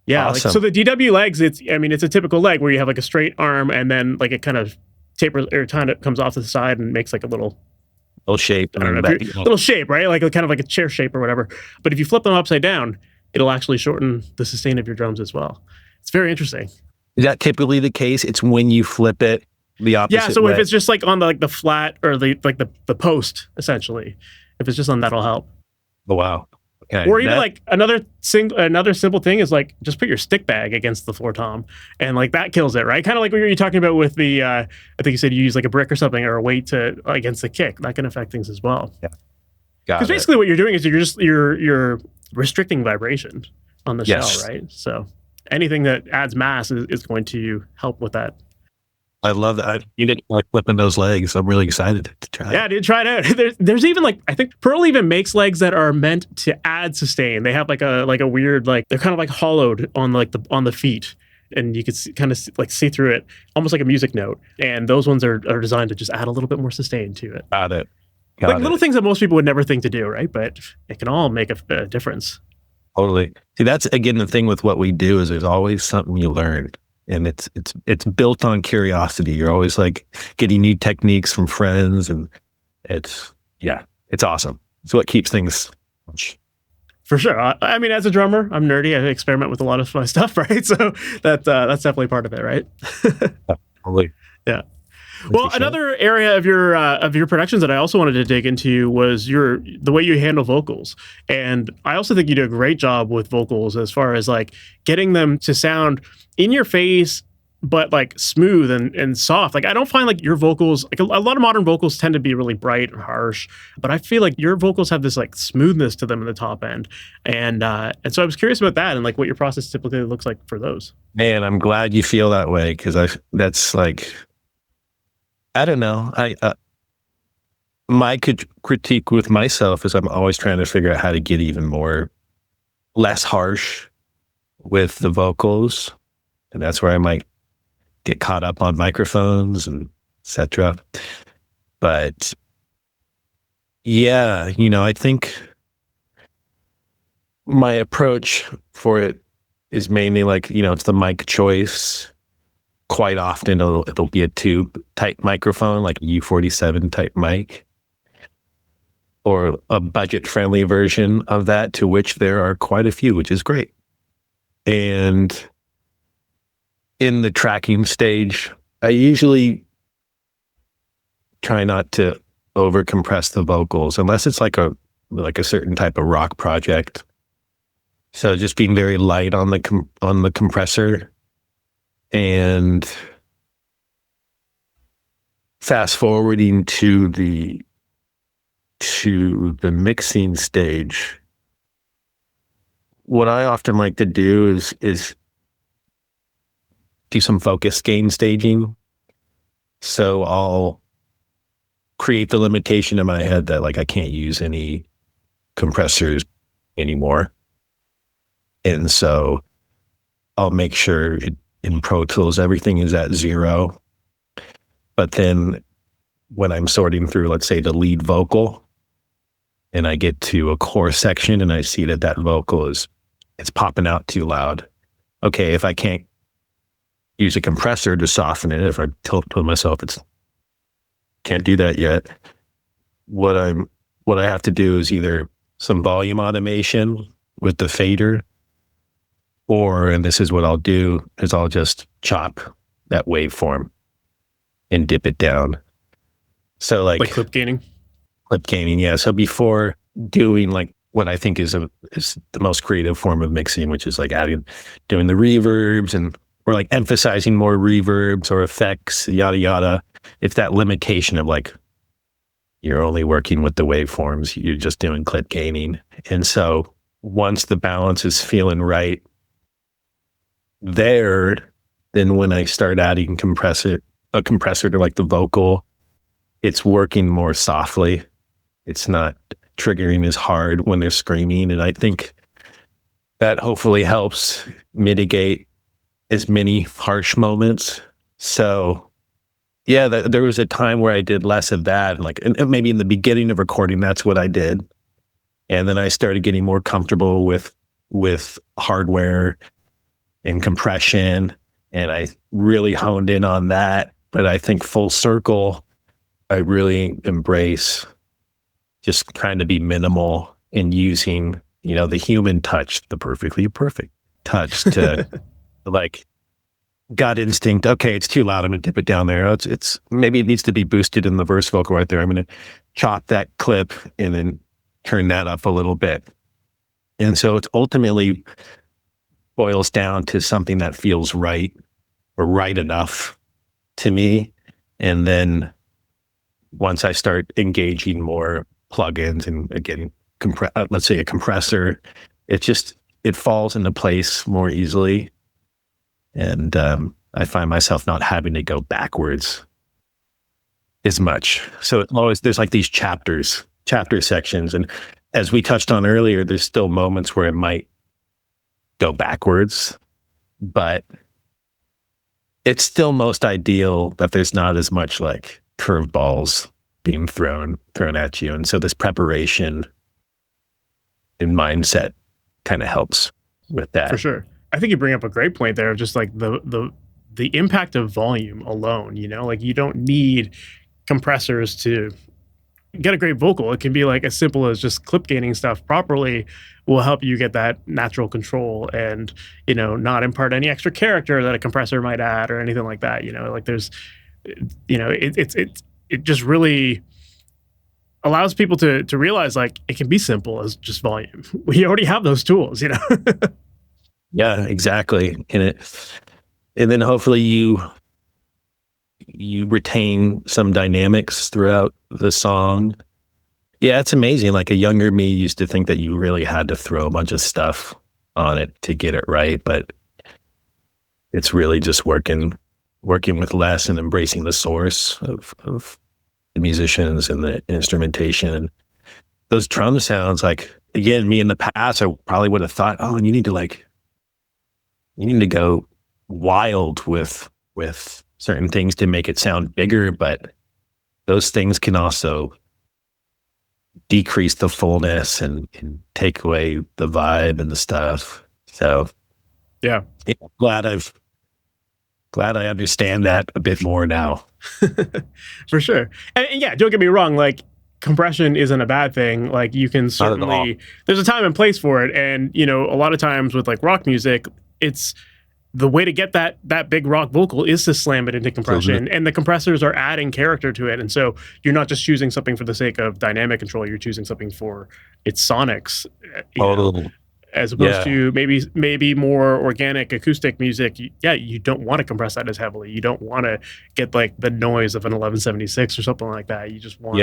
Yeah. Awesome. Like, so the DW legs, it's a typical leg where you have like a straight arm and then like it kind of tapers or kind of comes off to the side and makes like a little shape. I don't know, little shape, right? Like kind of like a chair shape or whatever. But if you flip them upside down, it'll actually shorten the sustain of your drums as well. It's very interesting. Is that typically the case? It's when you flip it the opposite way? Yeah, so if it's just like on the flat or the post, essentially, if it's just on that'll help. Oh, wow. Okay. Or even like another simple thing is like just put your stick bag against the floor tom, and like that kills it, right? Kind of like what you're talking about with the I think you said you use like a brick or something or a weight to against the kick. That can affect things as well. Yeah. Because basically what you're doing is you're restricting vibration on the shell, right? So anything that adds mass is going to help with that. I love that. You didn't like flipping those legs. I'm really excited to try. Yeah, dude, try it out. There's even like, I think Pearl even makes legs that are meant to add sustain. They have like a weird, like they're kind of like hollowed on like on the feet, and you could kind of see through it, almost like a music note. And those ones are designed to just add a little bit more sustain to it. Got it. Little things that most people would never think to do, right? But it can all make a difference. Totally. See, that's again the thing with what we do is there's always something you learn, and it's built on curiosity. You're always like getting new techniques from friends, and it's awesome. It's what keeps things. For sure. I mean, as a drummer, I'm nerdy. I experiment with a lot of my stuff, right? So that's definitely part of it, right? Totally. Yeah. Well, another area of your productions that I also wanted to dig into was the way you handle vocals. And I also think you do a great job with vocals as far as like getting them to sound in your face, but like smooth and soft. Like I don't find like your vocals, like a lot of modern vocals tend to be really bright and harsh, but I feel like your vocals have this like smoothness to them in the top end. And so I was curious about that and like what your process typically looks like for those. Man, I'm glad you feel that way, because that's like, I don't know. My critique with myself is I'm always trying to figure out how to get even less harsh with the vocals. And that's where I might get caught up on microphones and etc. But yeah, I think my approach for it is mainly like, it's the mic choice. Quite often it'll be a tube type microphone, like a U47 type mic, or a budget friendly version of that, to which there are quite a few, which is great. And in the tracking stage, I usually try not to over compress the vocals unless it's like a certain type of rock project. So just being very light on the compressor. And fast forwarding to the mixing stage, what I often like to do is do some focus gain staging. So I'll create the limitation in my head that like I can't use any compressors anymore. And so I'll make sure in Pro Tools, everything is at 0. But then when I'm sorting through, let's say, the lead vocal, and I get to a chorus section and I see that vocal it's popping out too loud. Okay, if I can't use a compressor to soften it, if I tell myself can't do that yet, what I have to do is either some volume automation with the fader, and this is what I'll do, is I'll just chop that waveform and dip it down. So like clip gaining? Clip gaining, yeah. So before doing like what I think is the most creative form of mixing, which is like doing the reverbs or like emphasizing more reverbs or effects, yada, yada. it's that limitation of like, you're only working with the waveforms, you're just doing clip gaining. And so once the balance is feeling right there, then when I start adding a compressor to like the vocal, it's working more softly. It's not triggering as hard when they're screaming. And I think that hopefully helps mitigate as many harsh moments. So yeah, there was a time where I did less of that. Like, and maybe in the beginning of recording, that's what I did. And then I started getting more comfortable with hardware and compression. And I really honed in on that. But I think full circle, I really embrace just trying to be minimal and using, the human touch, the perfectly perfect touch to like gut instinct. Okay, it's too loud. I'm going to dip it down there. It's maybe it needs to be boosted in the verse vocal right there. I'm going to chop that clip and then turn that up a little bit. And so it's ultimately boils down to something that feels right or right enough to me. And then once I start engaging more plugins and again, let's say a compressor, it falls into place more easily. And I find myself not having to go backwards as much. So there's like these chapter sections. And as we touched on earlier, there's still moments where it might go backwards, but it's still most ideal that there's not as much like curveballs being thrown at you. And so this preparation and mindset kind of helps with that. For sure. I think you bring up a great point there of just like the impact of volume alone, like you don't need compressors to get a great vocal. It can be like as simple as just clip gaining stuff properly will help you get that natural control and, not impart any extra character that a compressor might add or anything like that. Like there's, it just really allows people to realize like it can be simple as just volume. We already have those tools, Yeah, exactly. And then hopefully you retain some dynamics throughout the song. Yeah, it's amazing. Like a younger me used to think that you really had to throw a bunch of stuff on it to get it right, but it's really just working with less and embracing the source of the musicians and the instrumentation. And those drum sounds, like again, me in the past, I probably would have thought, oh, and you need to go wild with certain things to make it sound bigger, but those things can also decrease the fullness and take away the vibe and the stuff. So yeah, glad I understand that a bit more now. For sure. And yeah, don't get me wrong, like compression isn't a bad thing. Like you can certainly, there's a time and place for it. And, a lot of times with like rock music, it's the way to get that big rock vocal is to slam it into compression, and the compressors are adding character to it. And so you're not just choosing something for the sake of dynamic control, you're choosing something for its sonics, as opposed to maybe more organic acoustic music. You don't want to compress that as heavily. You don't want to get like the noise of an 1176 or something like that. You just want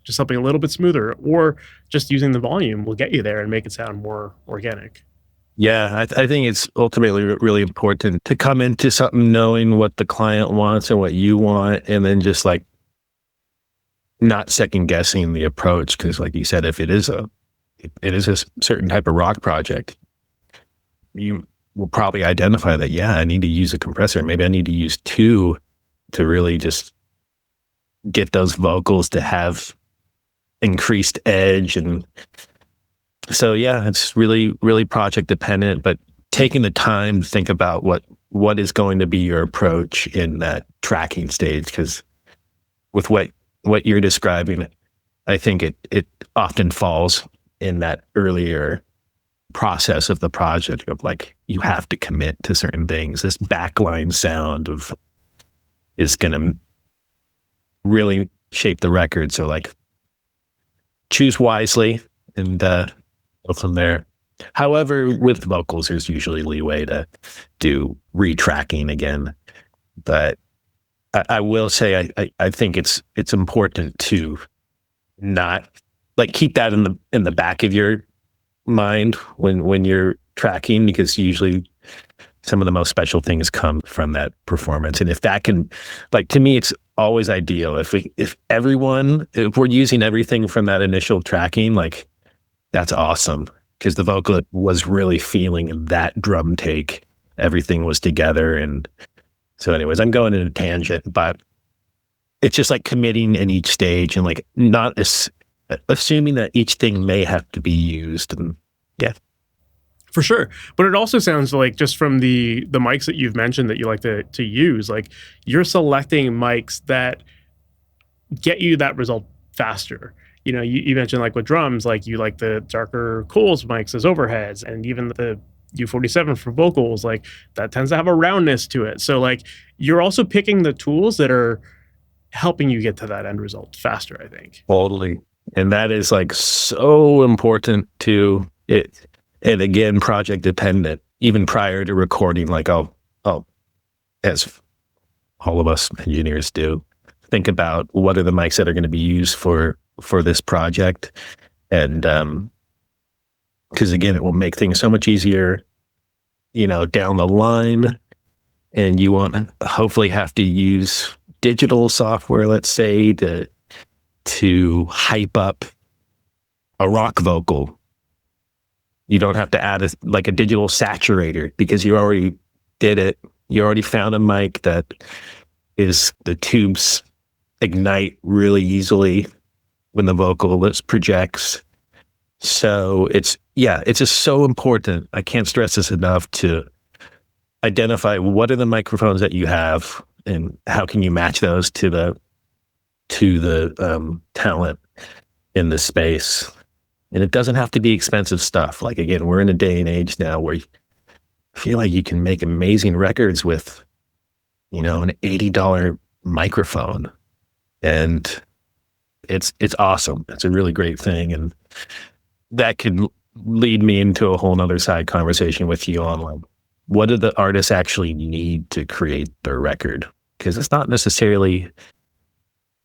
just something a little bit smoother, or just using the volume will get you there and make it sound more organic. Yeah, I think it's ultimately really important to come into something knowing what the client wants and what you want, and then just like not second guessing the approach. Because like you said, if it is a certain type of rock project, you will probably identify that, I need to use a compressor. Maybe I need to use two to really just get those vocals to have increased edge. And so, it's really, really project dependent, but taking the time to think about what is going to be your approach in that tracking stage. Because with what you're describing, I think it often falls in that earlier process of the project of like, you have to commit to certain things. This backline sound is going to really shape the record. So like choose wisely and go from there. However, with vocals, there's usually leeway to do retracking again. But I will say I think it's important to not like keep that in the back of your mind when you're tracking, because usually some of the most special things come from that performance. And if that can, like, to me, it's always ideal if we're using everything from that initial tracking, like, that's awesome, because the vocal was really feeling that drum take. Everything was together. And so anyways, I'm going in a tangent, but it's just like committing in each stage and like not assuming that each thing may have to be used. And yeah. For sure. But it also sounds like, just from the mics that you've mentioned that you like to use, like you're selecting mics that get you that result faster. You know, you mentioned like with drums, like you like the darker Coles mics as overheads, and even the U47 for vocals, like that tends to have a roundness to it. So like you're also picking the tools that are helping you get to that end result faster, I think. Totally. And that is like so important to it. And again, project dependent, even prior to recording, like I'll, as all of us engineers do, think about what are the mics that are going to be used for this project. And because again, it will make things so much easier, you know, down the line. And you won't hopefully have to use digital software, let's say, to hype up a rock vocal. You don't have to add a digital saturator, because you already did it. You already found a mic that is the tubes ignite really easily when the vocalist projects. So it's just so important. I can't stress this enough, to identify what are the microphones that you have and how can you match those to the talent in the space. And it doesn't have to be expensive stuff. Like, again, we're in a day and age now where you feel like you can make amazing records with, you know, an $80 microphone. And it's awesome. It's a really great thing. And that could lead me into a whole nother side conversation with you on, like, what do the artists actually need to create their record? Because it's not necessarily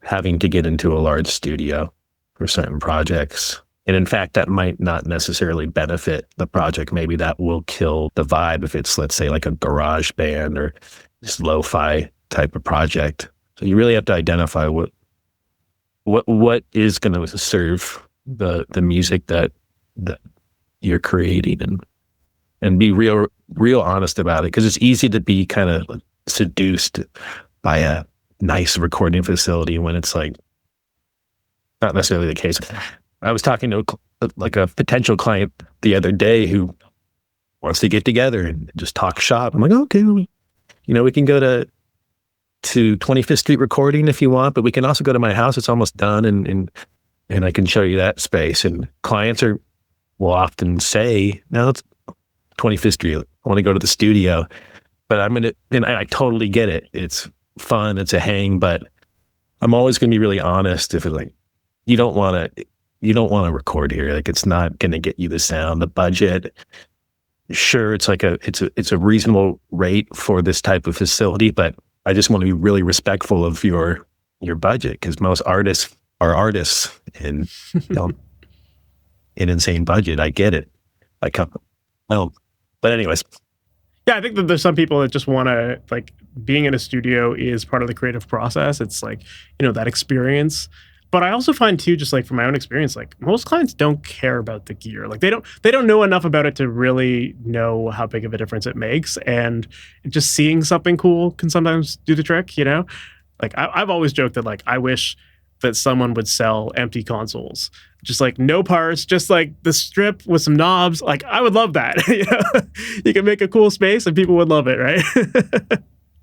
having to get into a large studio for certain projects. And in fact, that might not necessarily benefit the project. Maybe that will kill the vibe if it's, let's say, like a garage band or just lo-fi type of project. So you really have to identify what is going to serve the music that you're creating, and be real honest about it, because it's easy to be kind of seduced by a nice recording facility when it's like not necessarily the case. I was talking to a potential client the other day who wants to get together and just talk shop. I'm like, okay, you know, we can go to 25th Street Recording if you want, but we can also go to my house. It's almost done, and I can show you that space. And clients will often say, no, it's 25th Street. I want to go to the studio, but and I totally get it. It's fun. It's a hang, but I'm always going to be really honest. If it's like, you don't want to record here. Like, it's not going to get you the sound, the budget. Sure, it's like it's a reasonable rate for this type of facility, but I just want to be really respectful of your budget, because most artists are artists and an insane budget. I get it. But anyways. Yeah, I think that there's some people that just want to, like, being in a studio is part of the creative process. It's like, you know, that experience. But I also find too, just like from my own experience, like most clients don't care about the gear. Like they don't know enough about it to really know how big of a difference it makes. And just seeing something cool can sometimes do the trick, you know? Like I've always joked that, like, I wish that someone would sell empty consoles, just like no parts, just like the strip with some knobs. Like, I would love that. You know? You can make a cool space and people would love it, right?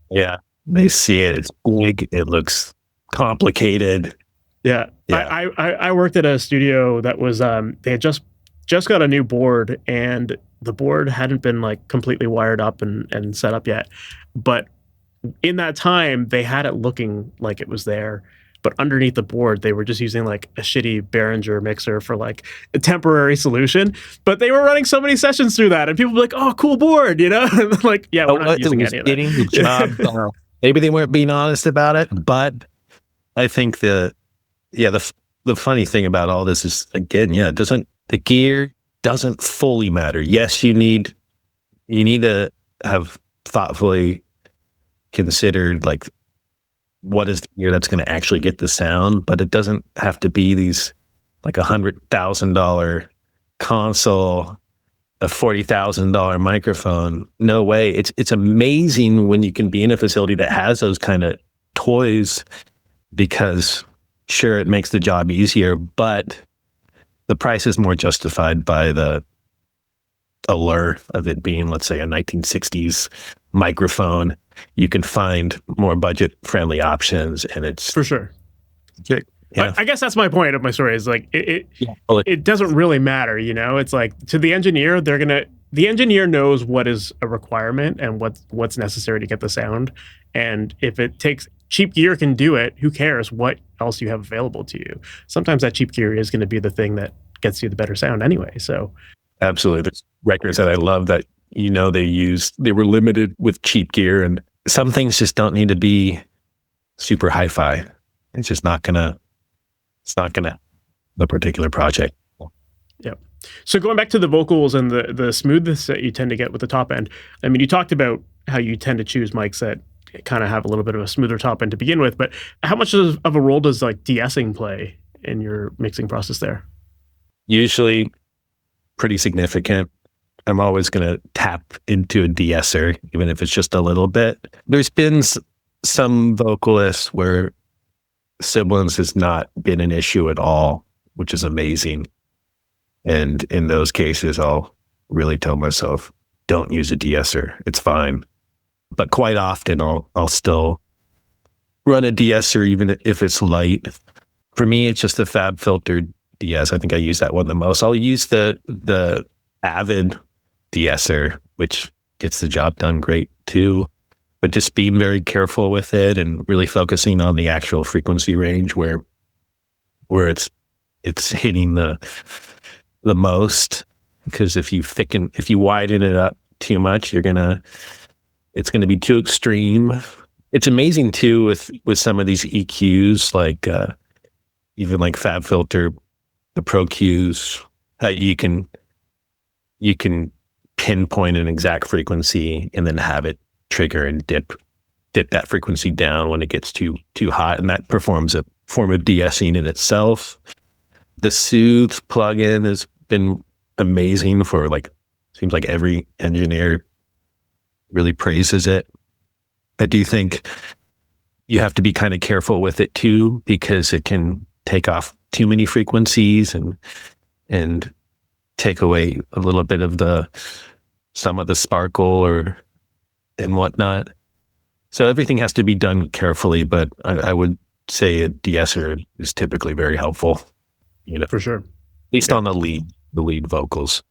Yeah, they see it. It's big. It looks complicated. Yeah. I worked at a studio that was they had just got a new board, and the board hadn't been like completely wired up and set up yet. But in that time, they had it looking like it was there. But underneath the board, they were just using like a shitty Behringer mixer for like a temporary solution. But they were running so many sessions through that, and people were like, "Oh, cool board," you know? And like, yeah, we're not using any of that. Getting the job done. maybe they weren't being honest about it, but I think the funny thing about all this is, again, the gear doesn't fully matter. Yes, you need to have thoughtfully considered like what is the gear that's going to actually get the sound, but it doesn't have to be these like $100,000 console, a $40,000 microphone. No way. It's amazing when you can be in a facility that has those kind of toys, because sure, it makes the job easier, but the price is more justified by the allure of it being, let's say, a 1960s microphone. You can find more budget-friendly options, and it's For sure. yeah. I guess that's my point of my story is like it doesn't really matter, you know. It's like to the engineer, the engineer knows what is a requirement and what's necessary to get the sound. And if it takes cheap gear can do it, who cares what else you have available to you? Sometimes that cheap gear is going to be the thing that gets you the better sound anyway. So Absolutely. There's records that I love that, they were limited with cheap gear, and some things just don't need to be super hi-fi. It's not gonna the particular project. yeah. So going back to the vocals and the smoothness that you tend to get with the top end. I mean, you talked about how you tend to choose mics that kind of have a little bit of a smoother top end to begin with, but how much of a role does like de-essing play in your mixing process there? Usually pretty significant. I'm always going to tap into a de-esser, even if it's just a little bit. There's been some vocalists where sibilance has not been an issue at all, which is amazing. And in those cases, I'll really tell myself, don't use a de-esser. It's fine. But quite often, I'll still run a de-esser, even if it's light. For me, it's just the Fab Filter de-ess. I think I use that one the most. I'll use the Avid de-esser, which gets the job done great too. But just being very careful with it and really focusing on the actual frequency range where it's hitting the most. Because if you widen it up too much, it's gonna be too extreme. It's amazing too with some of these EQs, like even like Fab Filter, the Pro Qs, how you can pinpoint an exact frequency and then have it trigger and dip that frequency down when it gets too hot, and that performs a form of de-essing in itself. The Soothe plugin has been amazing for seems like every engineer really praises it. I do think you have to be kind of careful with it too, because it can take off too many frequencies and take away a little bit of some of the sparkle and whatnot. So everything has to be done carefully, but I would say a de-esser is typically very helpful. For sure. At least on the lead vocals.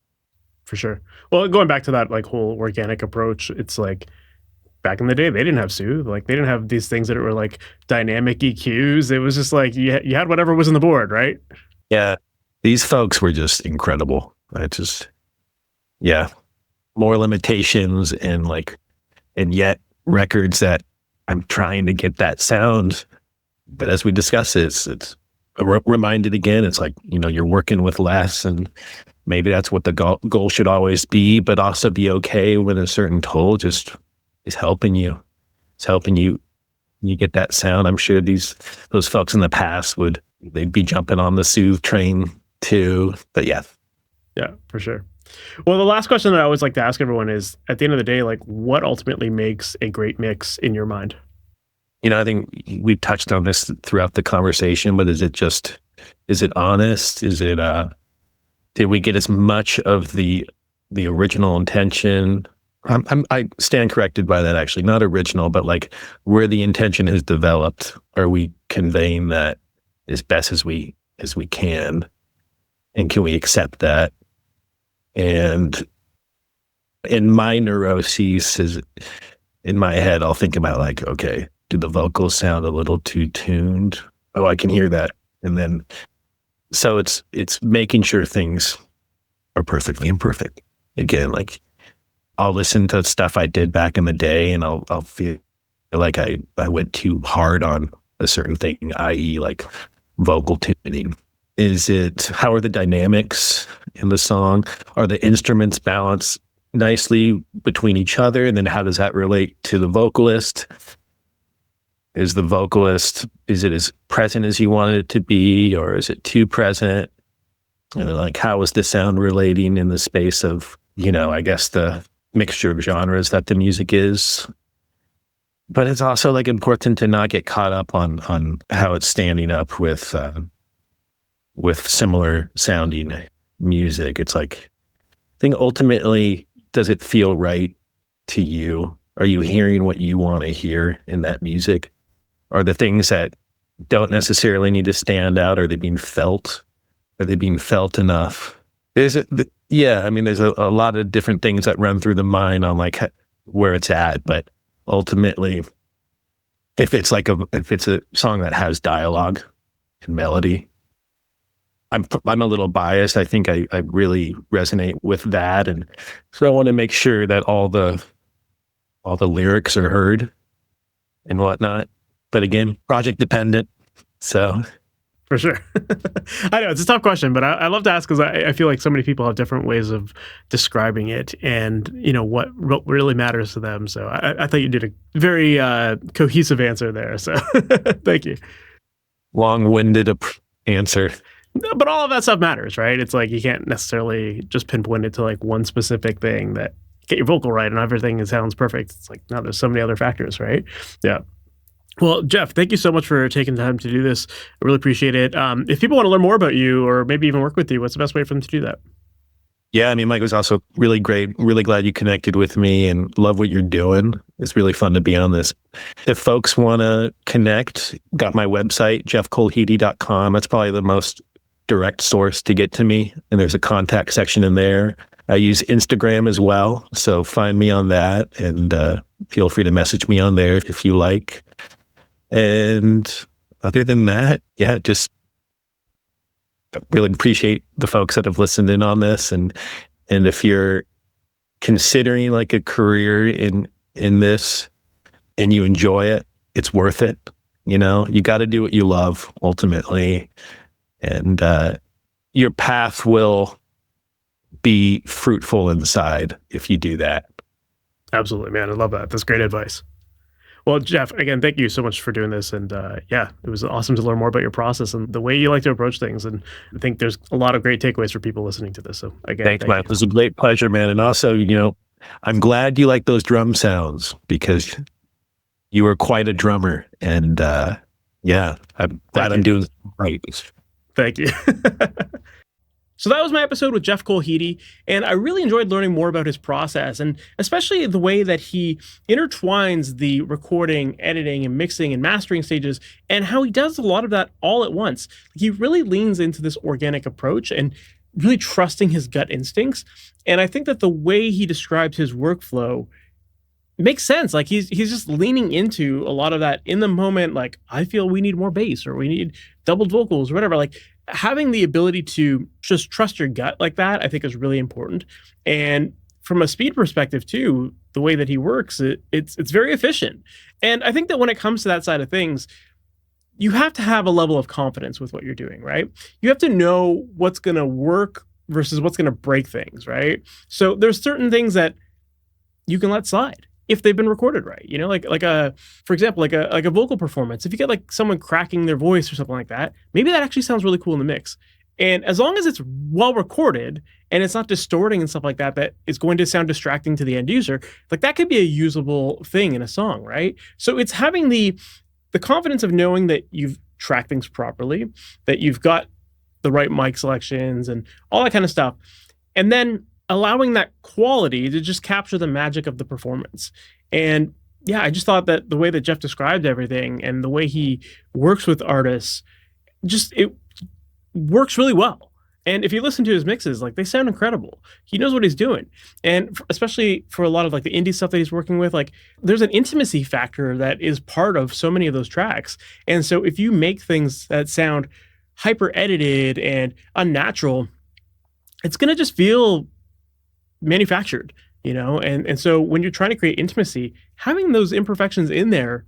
For sure. Well, going back to that whole organic approach, it's like back in the day, they didn't have Soothe. Like they didn't have these things that were like dynamic EQs. It was just like you had whatever was on the board, right? Yeah. These folks were just incredible. More limitations and yet records that I'm trying to get that sound. But as we discuss it's reminded again, it's like, you're working with less, and maybe that's what the goal should always be, but also be okay when a certain tool just is helping you. It's helping you get that sound. I'm sure those folks in the past they'd be jumping on the Soothe train too. But yeah. Yeah, for sure. Well, the last question that I always like to ask everyone is, at the end of the day, what ultimately makes a great mix in your mind? I think we've touched on this throughout the conversation, but is it honest? Is it, did we get as much of the original intention? I stand corrected by that, actually, not original, but where the intention is developed. Are we conveying that as best as we can? And can we accept that? And in my neuroses, in my head, I'll think about okay, do the vocals sound a little too tuned? Oh, I can hear that. And then, so it's making sure things are perfectly imperfect. Again, I'll listen to stuff I did back in the day, and I'll feel feel like I went too hard on a certain thing, i.e. like vocal tuning? How are the dynamics in the song? Are the instruments balanced nicely between each other? And then how does that relate to the vocalist? Is it as present as you wanted it to be, or is it too present? And like, how is the sound relating in the space of, I guess the mixture of genres that the music is? But it's also like important to not get caught up on how it's standing up with similar sounding music. It's like, I think ultimately, does it feel right to you? Are you hearing what you want to hear in that music? Are the things that don't necessarily need to stand out, are they being felt? Are they being felt enough? There's a lot of different things that run through the mind on like where it's at, but ultimately, if it's a song that has dialogue and melody, I'm a little biased. I think I really resonate with that, and so I want to make sure that all the lyrics are heard and whatnot. But again, project dependent. So for sure. I know it's a tough question, but I love to ask because I feel like so many people have different ways of describing it, and what really matters to them. So I thought you did a very cohesive answer there. So thank you. Long-winded answer. But all of that stuff matters, right? It's like you can't necessarily just pinpoint it to like one specific thing that get your vocal right and everything sounds perfect. It's like, no, there's so many other factors, right? Yeah. Well, Jeff, thank you so much for taking the time to do this. I really appreciate it. If people want to learn more about you or maybe even work with you, what's the best way for them to do that? Yeah, I mean, Mike was also really great. Really glad you connected with me and love what you're doing. It's really fun to be on this. If folks want to connect, got my website, jeffkolhede.com. That's probably the most direct source to get to me. And there's a contact section in there. I use Instagram as well. So find me on that and feel free to message me on there if you like. And other than that, yeah, just really appreciate the folks that have listened in on this. And if you're considering like a career in this and you enjoy it, it's worth it. You got to do what you love ultimately. And your path will be fruitful inside if you do that. Absolutely, man. I love that. That's great advice. Well, Jeff, again, thank you so much for doing this. And it was awesome to learn more about your process and the way you like to approach things. And I think there's a lot of great takeaways for people listening to this. So again, thanks, Mike. It was a great pleasure, man. And also, I'm glad you like those drum sounds because you were quite a drummer. And I'm glad I'm doing right. Thank you. So that was my episode with Jeff Kolhede, and I really enjoyed learning more about his process, and especially the way that he intertwines the recording, editing, and mixing and mastering stages, and how he does a lot of that all at once. He really leans into this organic approach and really trusting his gut instincts, and I think that the way he describes his workflow makes sense. Like he's just leaning into a lot of that in the moment. Like, I feel we need more bass or we need doubled vocals or whatever. Like having the ability to just trust your gut like that, I think is really important. And from a speed perspective too, the way that he works, it's very efficient. And I think that when it comes to that side of things, you have to have a level of confidence with what you're doing, right? You have to know what's going to work versus what's going to break things, right? So there's certain things that you can let slide if they've been recorded right, for example, like a vocal performance. If you get like someone cracking their voice or something like that, maybe that actually sounds really cool in the mix. And as long as it's well recorded and it's not distorting and stuff like that, that is going to sound distracting to the end user, like that could be a usable thing in a song, right? So it's having the confidence of knowing that you've tracked things properly, that you've got the right mic selections and all that kind of stuff. And then allowing that quality to just capture the magic of the performance. And yeah, I just thought that the way that Jeff described everything and the way he works with artists, it works really well. And if you listen to his mixes, like they sound incredible. He knows what he's doing. And especially for a lot of like the indie stuff that he's working with, like there's an intimacy factor that is part of so many of those tracks. And so if you make things that sound hyper edited and unnatural, it's going to just feel manufactured. And so when you're trying to create intimacy, having those imperfections in there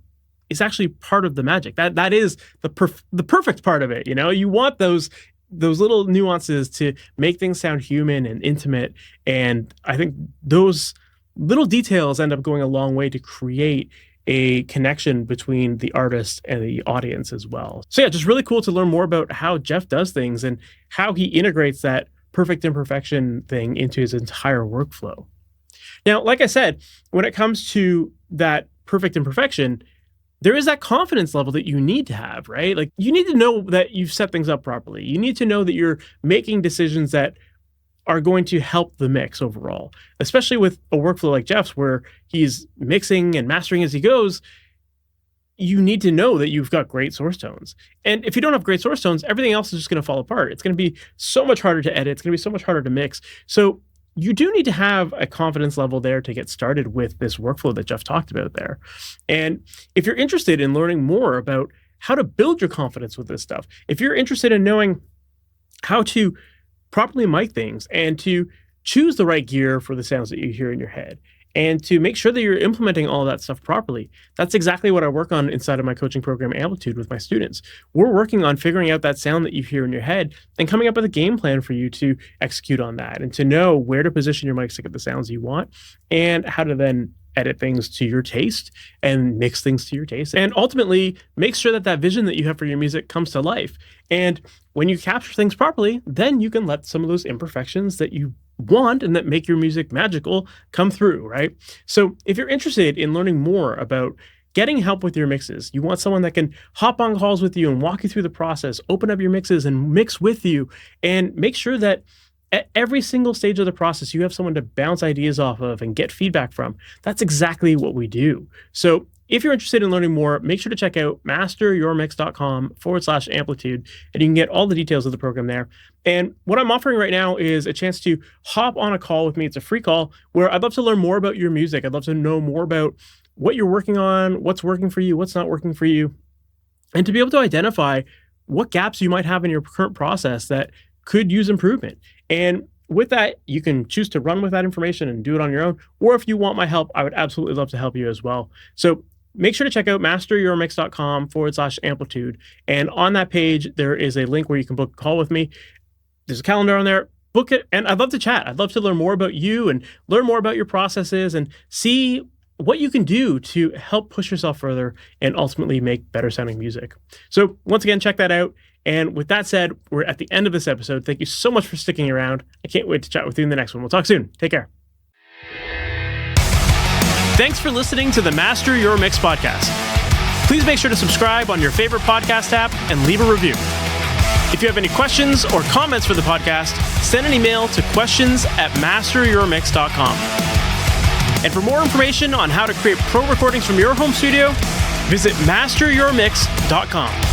is actually part of the magic. That is the perfect part of it. You want those little nuances to make things sound human and intimate. And I think those little details end up going a long way to create a connection between the artist and the audience as well. So yeah, just really cool to learn more about how Jeff does things and how he integrates that perfect imperfection thing into his entire workflow. Now, like I said, when it comes to that perfect imperfection, there is that confidence level that you need to have, right? Like, you need to know that you've set things up properly. You need to know that you're making decisions that are going to help the mix overall, especially with a workflow like Jeff's where he's mixing and mastering as he goes. You need to know that you've got great source tones. And if you don't have great source tones, everything else is just going to fall apart. It's going to be so much harder to edit. It's going to be so much harder to mix. So you do need to have a confidence level there to get started with this workflow that Jeff talked about there. And if you're interested in learning more about how to build your confidence with this stuff, if you're interested in knowing how to properly mic things and to choose the right gear for the sounds that you hear in your head, and to make sure that you're implementing all of that stuff properly, that's exactly what I work on inside of my coaching program, Amplitude, with my students. We're working on figuring out that sound that you hear in your head and coming up with a game plan for you to execute on that and to know where to position your mics to get the sounds you want and how to then edit things to your taste and mix things to your taste. And ultimately, make sure that that vision that you have for your music comes to life. And when you capture things properly, then you can let some of those imperfections that you want and that make your music magical come through, right? So if you're interested in learning more about getting help with your mixes, you want someone that can hop on calls with you and walk you through the process, open up your mixes and mix with you, and make sure that at every single stage of the process, you have someone to bounce ideas off of and get feedback from. That's exactly what we do. So if you're interested in learning more, make sure to check out masteryourmix.com/amplitude, and you can get all the details of the program there. And what I'm offering right now is a chance to hop on a call with me. It's a free call where I'd love to learn more about your music. I'd love to know more about what you're working on, what's working for you, what's not working for you, and to be able to identify what gaps you might have in your current process that could use improvement. And with that, you can choose to run with that information and do it on your own. Or if you want my help, I would absolutely love to help you as well. So make sure to check out masteryourmix.com/amplitude. And on that page, there is a link where you can book a call with me. There's a calendar on there. Book it. And I'd love to chat. I'd love to learn more about you and learn more about your processes and see what you can do to help push yourself further and ultimately make better sounding music. So once again, check that out. And with that said, we're at the end of this episode. Thank you so much for sticking around. I can't wait to chat with you in the next one. We'll talk soon. Take care. Thanks for listening to the Master Your Mix podcast. Please make sure to subscribe on your favorite podcast app and leave a review. If you have any questions or comments for the podcast, send an email to questions@masteryourmix.com. And for more information on how to create pro recordings from your home studio, visit masteryourmix.com.